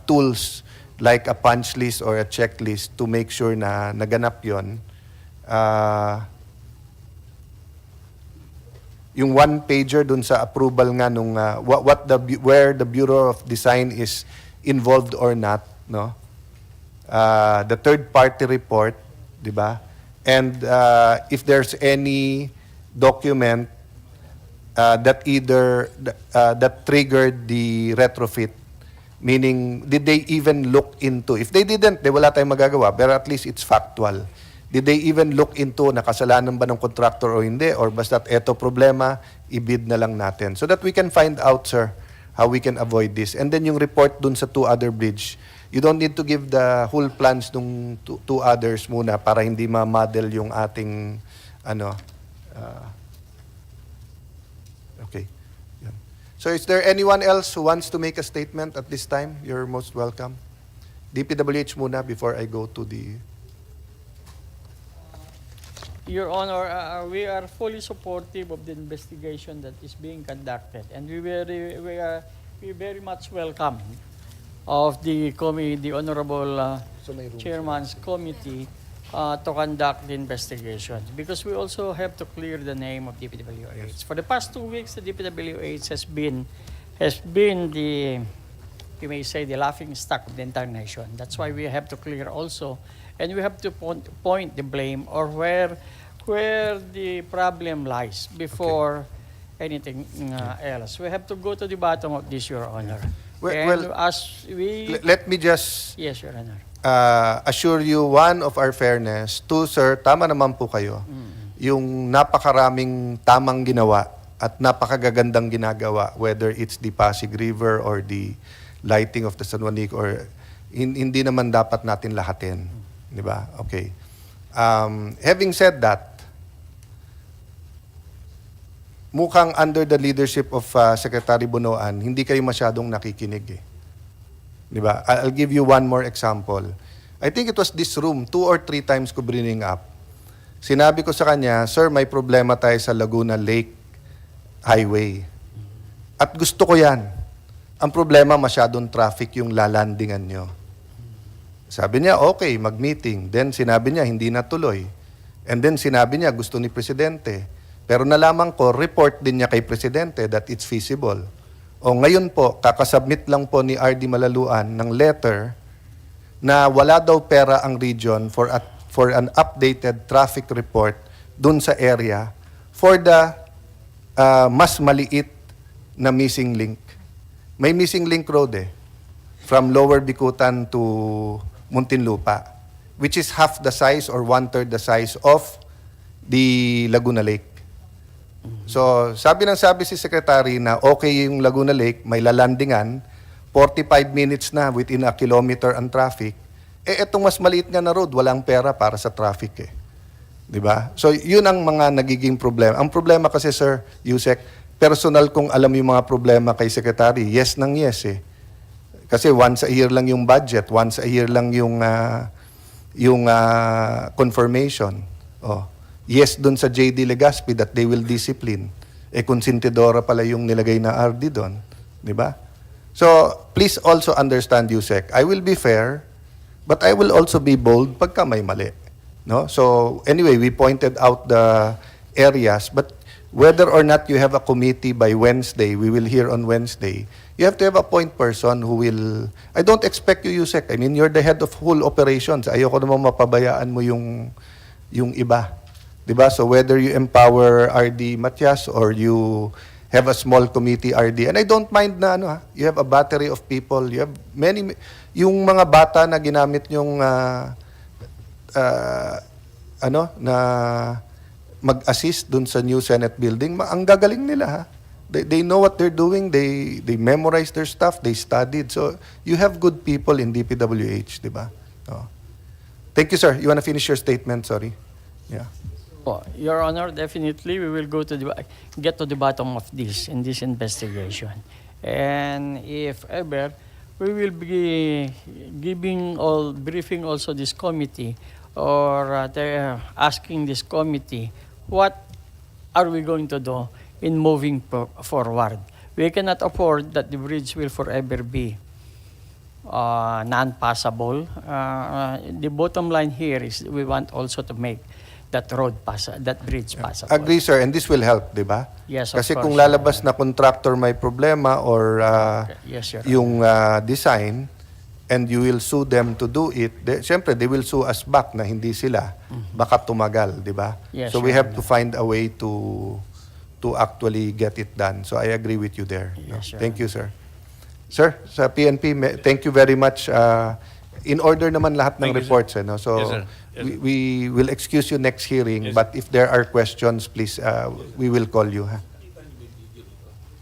tools like a punch list or a checklist to make sure na naganap yon? Yung one-pager dun sa approval nga nung where the Bureau of Design is involved or not, no? The third-party report, di ba? And if there's any document that triggered the retrofit, meaning, did they even look into, if they didn't, wala tayong magagawa, but at least it's factual. Did they even look into nakasalanan ba ng contractor o hindi, or basta't eto problema, ibid na lang natin. So that we can find out, sir, how we can avoid this. And then yung report dun sa 2 other bridge, you don't need to give the whole plans nung 2 others muna para hindi ma-model yung ating, okay. So is there anyone else who wants to make a statement at this time? You're most welcome. DPWH muna before I go to the... Your Honor, we are fully supportive of the investigation that is being conducted, and we very much welcome of the committee, the Honorable Chairman's Committee, to conduct the investigation. Because we also have to clear the name of DPWH. For the past 2 weeks, the DPWH has been the, you may say, the laughing stock of the entire nation. That's why we have to clear also, and we have to point the blame or where the problem lies before anything else. We have to go to the bottom of this, Your Honor. Well, as we... Let me just Yes, Your Honor. assure you, one, of our fairness. Two, sir, tama naman po kayo. Yung napakaraming tamang ginawa at napakagagandang ginagawa, whether it's the Pasig River or the lighting of the San Juanico, or hindi naman dapat natin lahatin. Di ba? Okay. Having said that, mukhang under the leadership of Secretary Bunoan, hindi kayo masyadong nakikinig eh. Di ba? I'll give you one more example. I think it was this room, 2 or 3 times ko bringing up. Sinabi ko sa kanya, sir, may problema tayo sa Laguna Lake Highway. At gusto ko yan. Ang problema, masyadong traffic yung lalandingan nyo. Sabi niya, okay, mag-meeting. Then sinabi niya, hindi natuloy. And then sinabi niya, gusto ni Presidente. Pero nalaman ko, report din niya kay Presidente that it's feasible. O ngayon po, kakasubmit lang po ni RD Malaluan ng letter na wala daw pera ang region for an updated traffic report dun sa area for the mas maliit na missing link. May missing link road eh, from Lower Bicutan to Muntinlupa, which is half the size or 1/3 the size of the Laguna Lake. So, sabi si Secretary na okay yung Laguna Lake, may lalandingan, 45 minutes na within a kilometer ang traffic. Eh, etong mas maliit nga na road, walang pera para sa traffic eh. Di ba? So, yun ang mga nagiging problema. Ang problema kasi, Sir Yusek, personal kung alam yung mga problema kay Secretary, yes nang yes eh. Kasi once a year lang yung budget, once a year lang yung confirmation. Oh. Yes dun sa JD Legazpi that they will discipline. Eh konsentidora pala yung nilagay na RD doon. Di ba? So, please also understand, Yusek, I will be fair, but I will also be bold pagka may mali. No? So, anyway, we pointed out the areas, but whether or not you have a committee by Wednesday, we will hear on Wednesday, you have to have a point person who will... I don't expect you, Yusek. I mean, you're the head of whole operations. Ayoko naman mapabayaan mo yung iba. Diba? So whether you empower RD Matias or you have a small committee RD, and I don't mind na you have a battery of people, you have many, yung mga bata na ginamit yung na mag-assist dun sa new Senate building, ang gagaling nila ha. They know what they're doing, they memorize their stuff, they studied. So you have good people in DPWH, diba? Oh. Thank you, sir. You want to finish your statement? Sorry. Yeah. Your Honor, definitely we will get to the bottom of this in this investigation. And if ever, we will be briefing also this committee or asking this committee, what are we going to do in moving forward? We cannot afford that the bridge will forever be non-passable. The bottom line here is we want also to make that bridge passable. Agree, sir, and this will help, di ba? Yes, of Kasi course, kung lalabas na contractor may problema or yes, Your yung design, and you will sue them to do it, syempre, they will sue us back na hindi sila. Baka tumagal, di ba? Yes, so we Your have to find a way to actually get it done. So I agree with you there. Yes, Your Thank you, sir. Sir, sa PNP, thank you very much. In order naman lahat ng reports. No? So Yes, sir. Yes, sir. we will excuse you next hearing, but if there are questions, please, we will call you. Ha?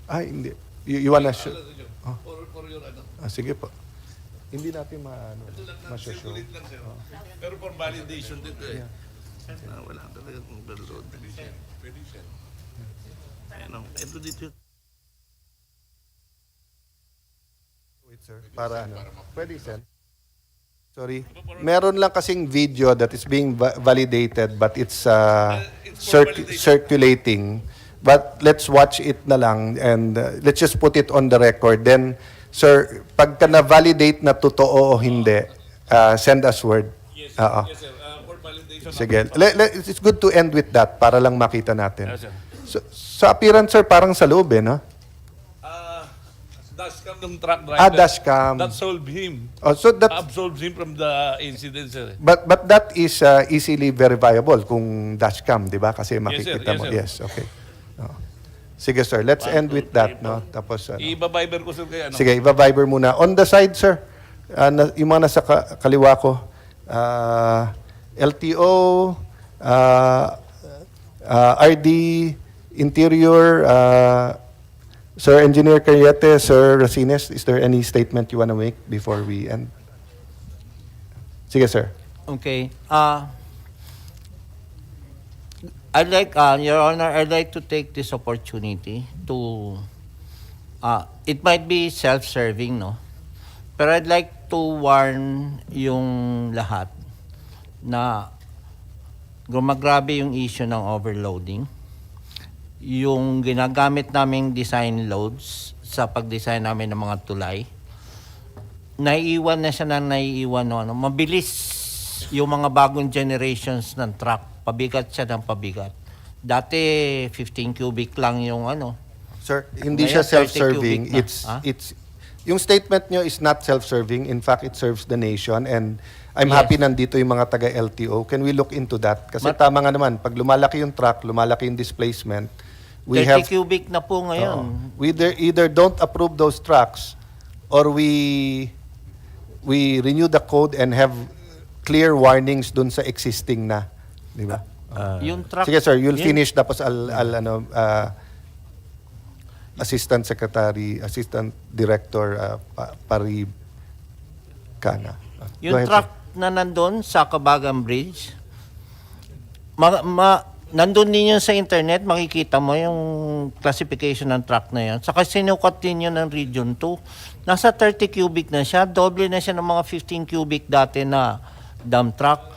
Ay, hindi. You wanna show? Oh. Sige po. Hindi natin ma-show. Pero for validation dito eh. Wala talagang overload. Ayun, ito dito. Wait, sir. Para ano? Pwede, sir. Sorry. Meron lang kasing video that is being validated but it's circulating. But let's watch it na lang and let's just put it on the record. Then Sir, pagka na-validate na totoo o hindi, send us word. Oo. Yes, sir. For validation. Sige. It's good to end with that para lang makita natin. Yes, sir. Sa appearance, sir, parang sa loob, no? Dashcam ng truck driver. Dashcam. That solved him. Oh, so that, Absolved him from the incident, sir. but that is easily verifiable kung dashcam, di ba? Kasi makikita Yes, mo. sir. Yes, okay. Oo. Sige, sir. Let's end with that, no? Tapos, I-viber ko, sir, kaya ano? sige, iba-viber muna. On the side, sir, yung mga nasa kaliwa ko, LTO, RD, Interior, Sir Engineer Cariete, Sir Racines, is there any statement you want to make before we end? Sige, sir. Okay. Your Honor, I'd like to take this opportunity to, it might be self-serving, no? Pero I'd like to warn yung lahat na gumagrabe yung issue ng overloading. Yung ginagamit naming design loads sa pag-design namin ng mga tulay, naiiwan na siya no, mabilis yung mga bagong generations ng truck, pabigat siya ng pabigat. Dati 15 cubic lang yung Sir, hindi Ngayon, siya self-serving. 30 cubic na. It's yung statement nyo is not self-serving. In fact, it serves the nation, and I'm Yes. happy nandito yung mga taga-LTO. Can we look into that? Kasi tama nga naman, pag lumalaki yung truck, lumalaki yung displacement, we 30 have cubic na po ngayon. we either don't approve those trucks or we renew the code and have clear warnings dun sa existing na, di ba? Yung truck, Sige, sir, you'll yun- finish tapos Assistant Director Parib Kana. Go Yung ahead, truck na nandun sa Cabagan Bridge, nandun din yun sa internet, makikita mo yung classification ng truck na yun. Saka sinukat din yun ng Region 2. Nasa 30 cubic na siya, doble na siya ng mga 15 cubic dati na dump truck.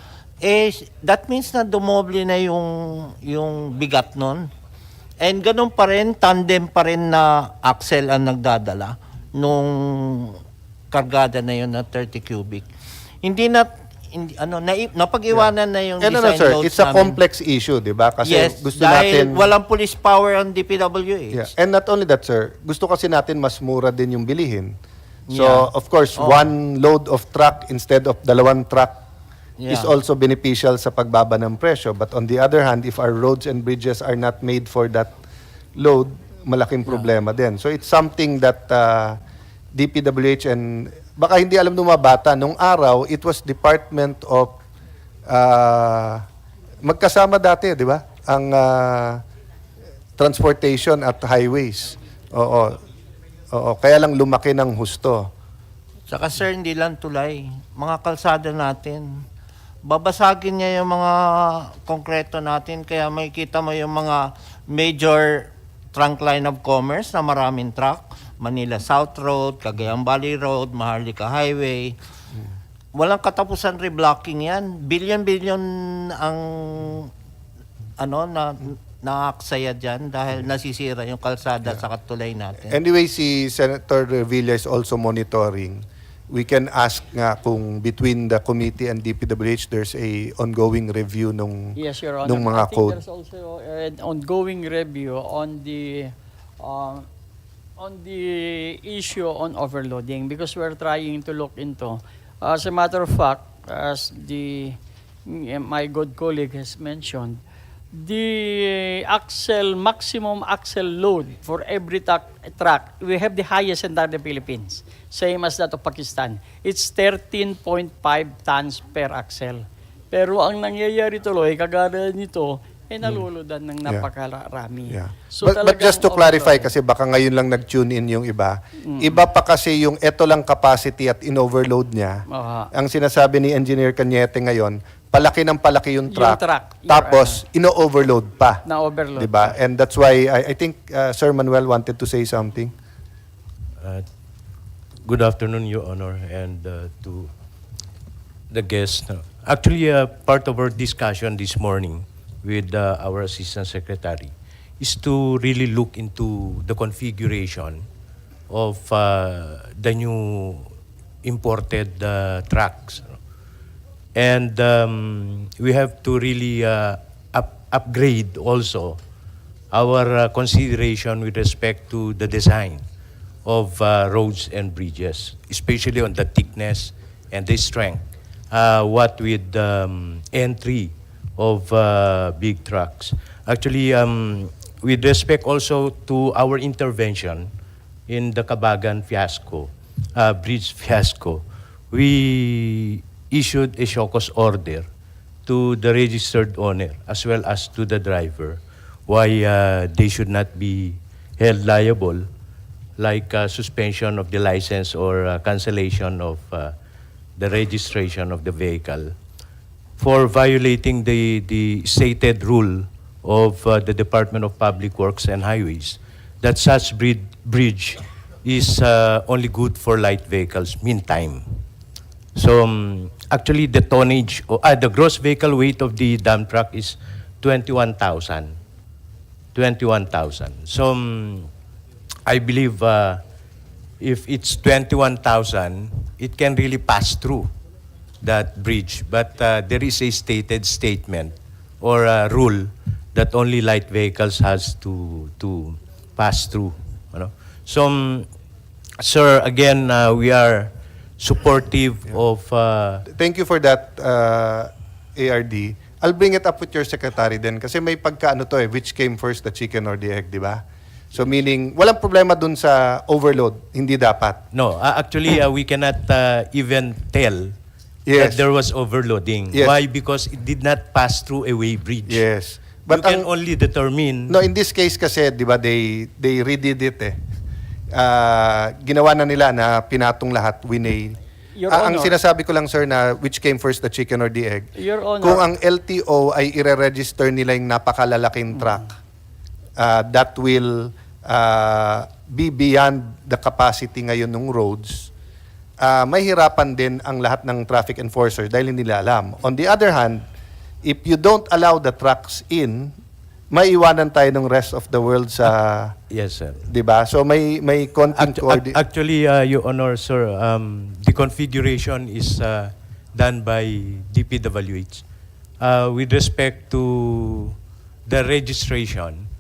That means na dumoble na yung bigat nun. And ganun pa rin, tandem pa rin na axle ang nagdadala nung kargada na yun na 30 cubic. Napag-iwanan na yung design sir, loads it's a namin. complex issue, di ba? Kasi Yes, gusto dahil natin... walang police power ang DPWH. Yeah. And not only that, sir, gusto kasi natin mas mura din yung bilihin. So, Yeah. of course, one load of truck instead of dalawang truck is Yeah. also beneficial sa pagbaba ng presyo. But on the other hand, if our roads and bridges are not made for that load, malaking problema din. So, it's something that DPWH and baka hindi alam ng mga bata, nung araw, it was Department of magkasama dati, di ba? Ang transportation at highways. Oo. Kaya lang lumaki ng husto. Saka sir, hindi lang tulay. Mga kalsada natin. Babasagin niya yung mga konkreto natin. Kaya makikita mo yung mga major trunk line of commerce na maraming truck. Manila South Road, Cagayan Valley Road, Maharlika Highway. Walang katapusan reblocking yan. Billion-billion ang naaksaya dyan dahil nasisira yung kalsada sa katulay natin. Anyway, si Senator Villa is also monitoring. We can ask nga kung between the committee and DPWH there's a ongoing review nung Yes, Your Honor. nung mga I think code. there's also an ongoing review on the issue on overloading because we're trying to look into. As a matter of fact, as my good colleague has mentioned, the maximum axle load for every truck, we have the highest in the Philippines, same as that of Pakistan. It's 13.5 tons per axle. Pero ang nangyayari tuloy, kagaya nito, naluludan ng napakarami. Yeah. So But just to talagang clarify, overload. kasi baka ngayon lang nag-tune in yung iba, iba pa kasi yung eto lang capacity at in-overload niya. Aha. Ang sinasabi ni Engineer Cañete ngayon, palaki ng palaki yung truck, truck, Your tapos ino-overload pa. Na-overload Diba? And that's why I think Sir Manuel wanted to say something. Good afternoon, Your Honor, and to the guests. Actually, part of our discussion this morning with our Assistant Secretary is to really look into the configuration of the new imported trucks. And we have to really upgrade also our consideration with respect to the design of roads and bridges, especially on the thickness and the strength. What with entry of big trucks. Actually, with respect also to our intervention in the Cabagan fiasco, bridge fiasco, we issued a show cause order to the registered owner as well as to the driver why they should not be held liable, like suspension of the license or cancellation of the registration of the vehicle for violating the stated rule of the Department of Public Works and Highways that such bridge is only good for light vehicles meantime. So actually the tonnage, the gross vehicle weight of the dump truck is 21,000. 21,000. So I believe if it's 21,000, it can really pass through that bridge. But there is a stated statement or a rule that only light vehicles has to pass through. You know? So, sir, again, we are supportive of... Thank you for that, ARD. I'll bring it up with your secretary then kasi may pagkaano to which came first, the chicken or the egg, di ba? So meaning, walang problema dun sa overload, hindi dapat. No, actually, we cannot even tell Yes. that there was overloading. Yes. Why? Because it did not pass through a way bridge. Yes. You can only determine... No, in this case kasi, di ba, they redid it ginawa na nila na pinatong lahat, winay. Your Ang Honor. sinasabi ko lang, sir, na which came first, the chicken or the egg. Your Honor. Kung ang LTO ay ire-register nila yung napakalalaking truck, that will be beyond the capacity ngayon ng roads, mahirapan din ang lahat ng traffic enforcers dahil hindi nila alam. On the other hand, if you don't allow the trucks in, maiiwanan tayo ng rest of the world sa... Yes, sir. Di ba? So may konting Actually, Your Honor, sir, the configuration is done by DPWH. With respect to the registration,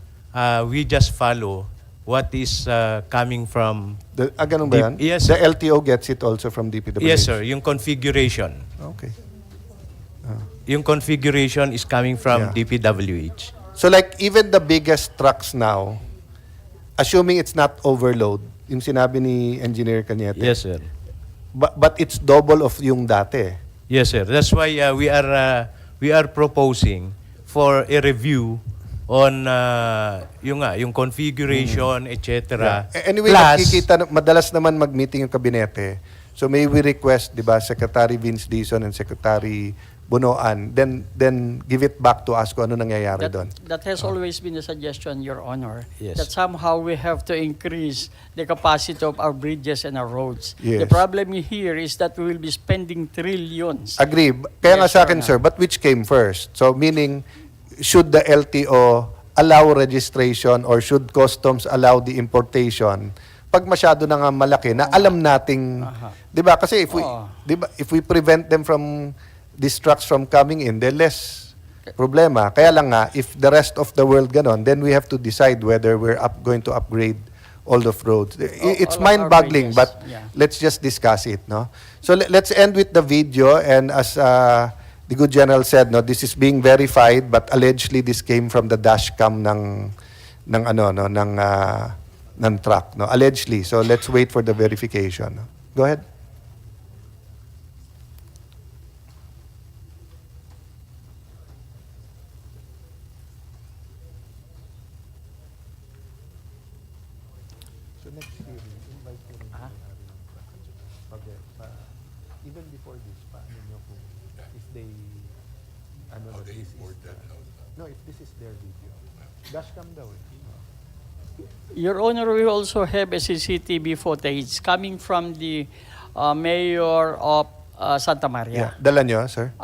we just follow what is coming from... ganun ba yan? Yes, The sir. LTO gets it also from DPWH? Yes, sir. Yung configuration. Okay. Yung configuration is coming from Yeah. DPWH. So like even the biggest trucks now, assuming it's not overload, yung sinabi ni Engineer Cañete, Yes, sir. but it's double of yung dati. Yes, sir. That's why we are proposing for a review on yung configuration, etc. Anyway, nakikita, madalas naman mag-meeting yung kabinete. So may we request, di ba, Secretary Vince Dizon and Secretary Bunoan, then give it back to us kung ano nangyayari doon. That has always been a suggestion, Your Honor, Yes. that somehow we have to increase the capacity of our bridges and our roads. Yes. The problem here is that we will be spending trillions. Agree. Kaya nga Yes, sa akin, Your sir, but which came first? So meaning, should the LTO allow registration or should customs allow the importation? Pag masyado na nga malaki, na alam nating, di ba? Kasi if we prevent them from, these trucks from coming in, then less problema. Kaya lang nga, if the rest of the world ganon, then we have to decide whether we're going to upgrade all of roads. It's all of our mind-boggling, bridges, but yeah. let's just discuss it, no? So let's end with the video, and as the good general said, no, this is being verified, but allegedly this came from the dash cam ng truck, no? Allegedly. So let's wait for the verification. No? Go ahead. So next hearing, invite ko rin even before this, paano nyo kung if they, if this is their video. Dashcam daw eh. Your Honor, we also have a CCTV footage coming from the mayor of Santa Maria. Dala nyo, sir?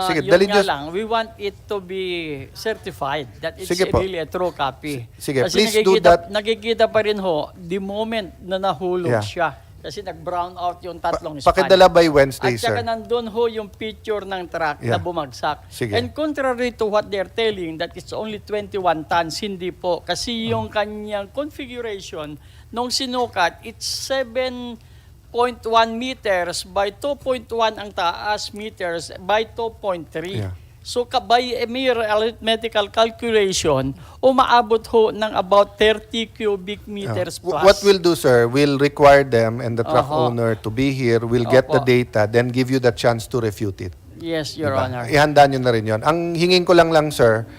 Sige, Yun dali nga nyo- lang, we want it to be certified that it's Sige po. really a true copy. Sige, Kasi please do that. Nakikita pa rin ho, the moment na nahulog Yeah. siya. Kasi nag-brown out yung tatlong span. Pakidala by Wednesday, At saka sir. nandun ho yung picture ng truck Yeah. na bumagsak. Sige. And contrary to what they're telling, that it's only 21 tons, hindi po. Kasi yung kanyang configuration, nung sinukat, it's 7.1 meters by 2.1 ang taas meters by 2.3. Yeah. So by a mere arithmetical calculation, umaabot ho ng about 30 cubic meters plus. What we'll do, sir, we'll require them and the truck Oho. owner to be here. We'll get the Opo. data, then give you the chance to refute it. Yes, Your Diba? Honor. Ihanda nyo na rin yun. Ang hingin ko lang, sir,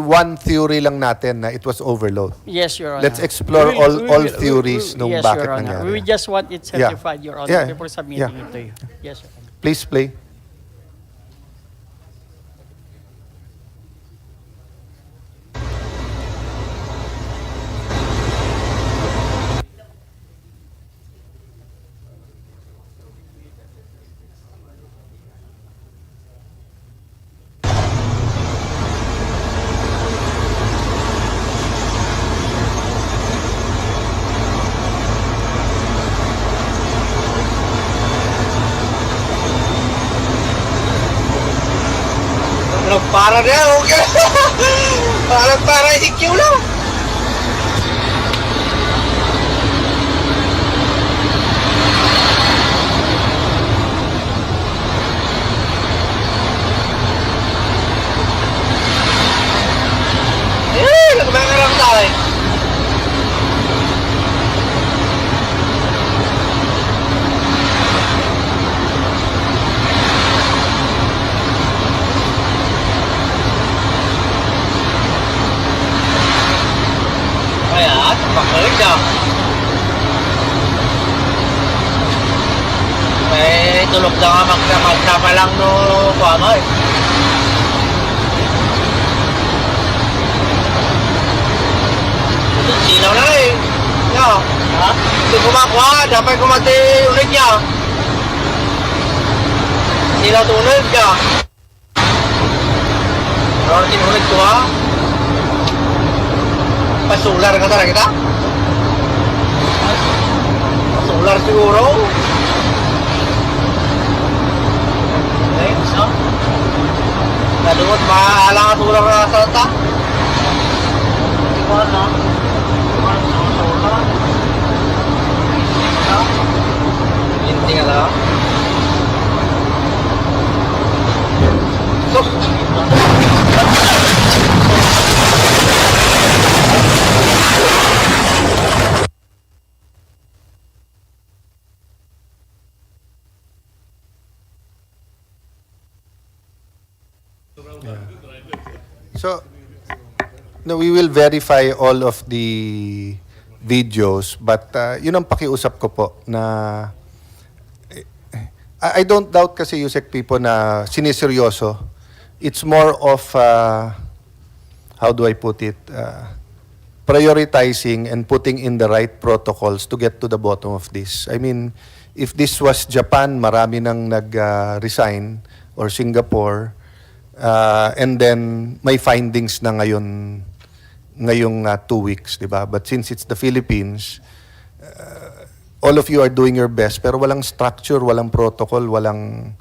one theory lang natin na it was overload. Yes, Your Honor. Let's explore all theories nung yes, bakit Your Honor. nangyari. We just want it Yeah. certified, Your Honor, Yeah. before submitting Yeah. it to you. Yes, Your Honor. Please play. Para na, okay. Parang para IQ lang. Nagmakarap tayo. Kaya, pakalig na. May tulog na nga magkama lang no ano eh. Sinaw na eh. Ya. Ha? Hindi kumakuha, dapat kumati ulit niya. Sinaw tuloy niya. Pero tinulit ko ha. Pasular ka talaga kita? Pasular siguro. Okay, so. Nalunod, maalang at ulang na sa ta. Hindi ko alam. Hindi nga lang. So. So, no, we will verify all of the videos, but yun ang pakiusap ko po na I don't doubt kasi Yusek people na siniseryoso. It's more of, how do I put it, prioritizing and putting in the right protocols to get to the bottom of this. I mean, if this was Japan, marami nang nag-resign, or Singapore, and then may findings na ngayong 2 weeks, di ba? But since it's the Philippines, all of you are doing your best, pero walang structure, walang protocol, walang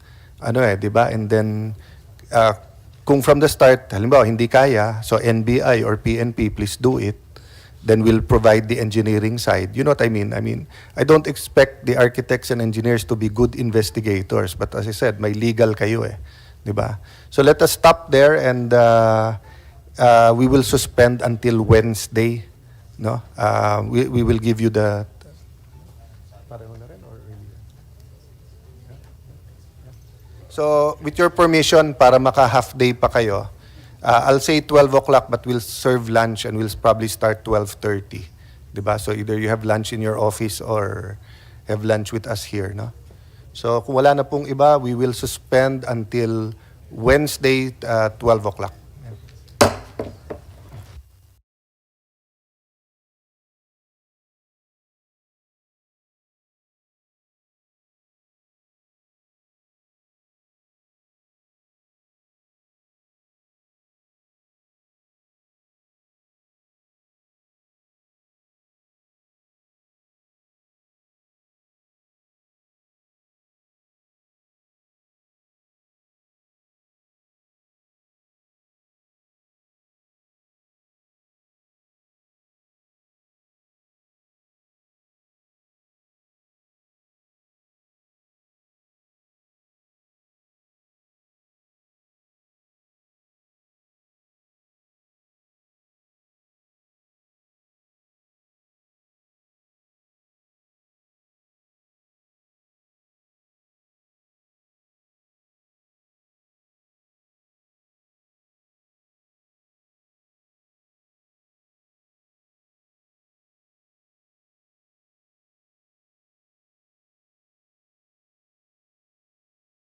di ba? And then, kung from the start, halimbawa, hindi kaya, so NBI or PNP, please do it. Then we'll provide the engineering side. You know what I mean? I mean, I don't expect the architects and engineers to be good investigators, but as I said, may legal kayo eh. Di ba? So let us stop there and we will suspend until Wednesday. No? We will give you the... So, with your permission, para maka-half day pa kayo, I'll say 12 o'clock but we'll serve lunch and we'll probably start 12:30. Diba? So, either you have lunch in your office or have lunch with us here. No? So, kung wala na pong iba, we will suspend until Wednesday, 12 o'clock.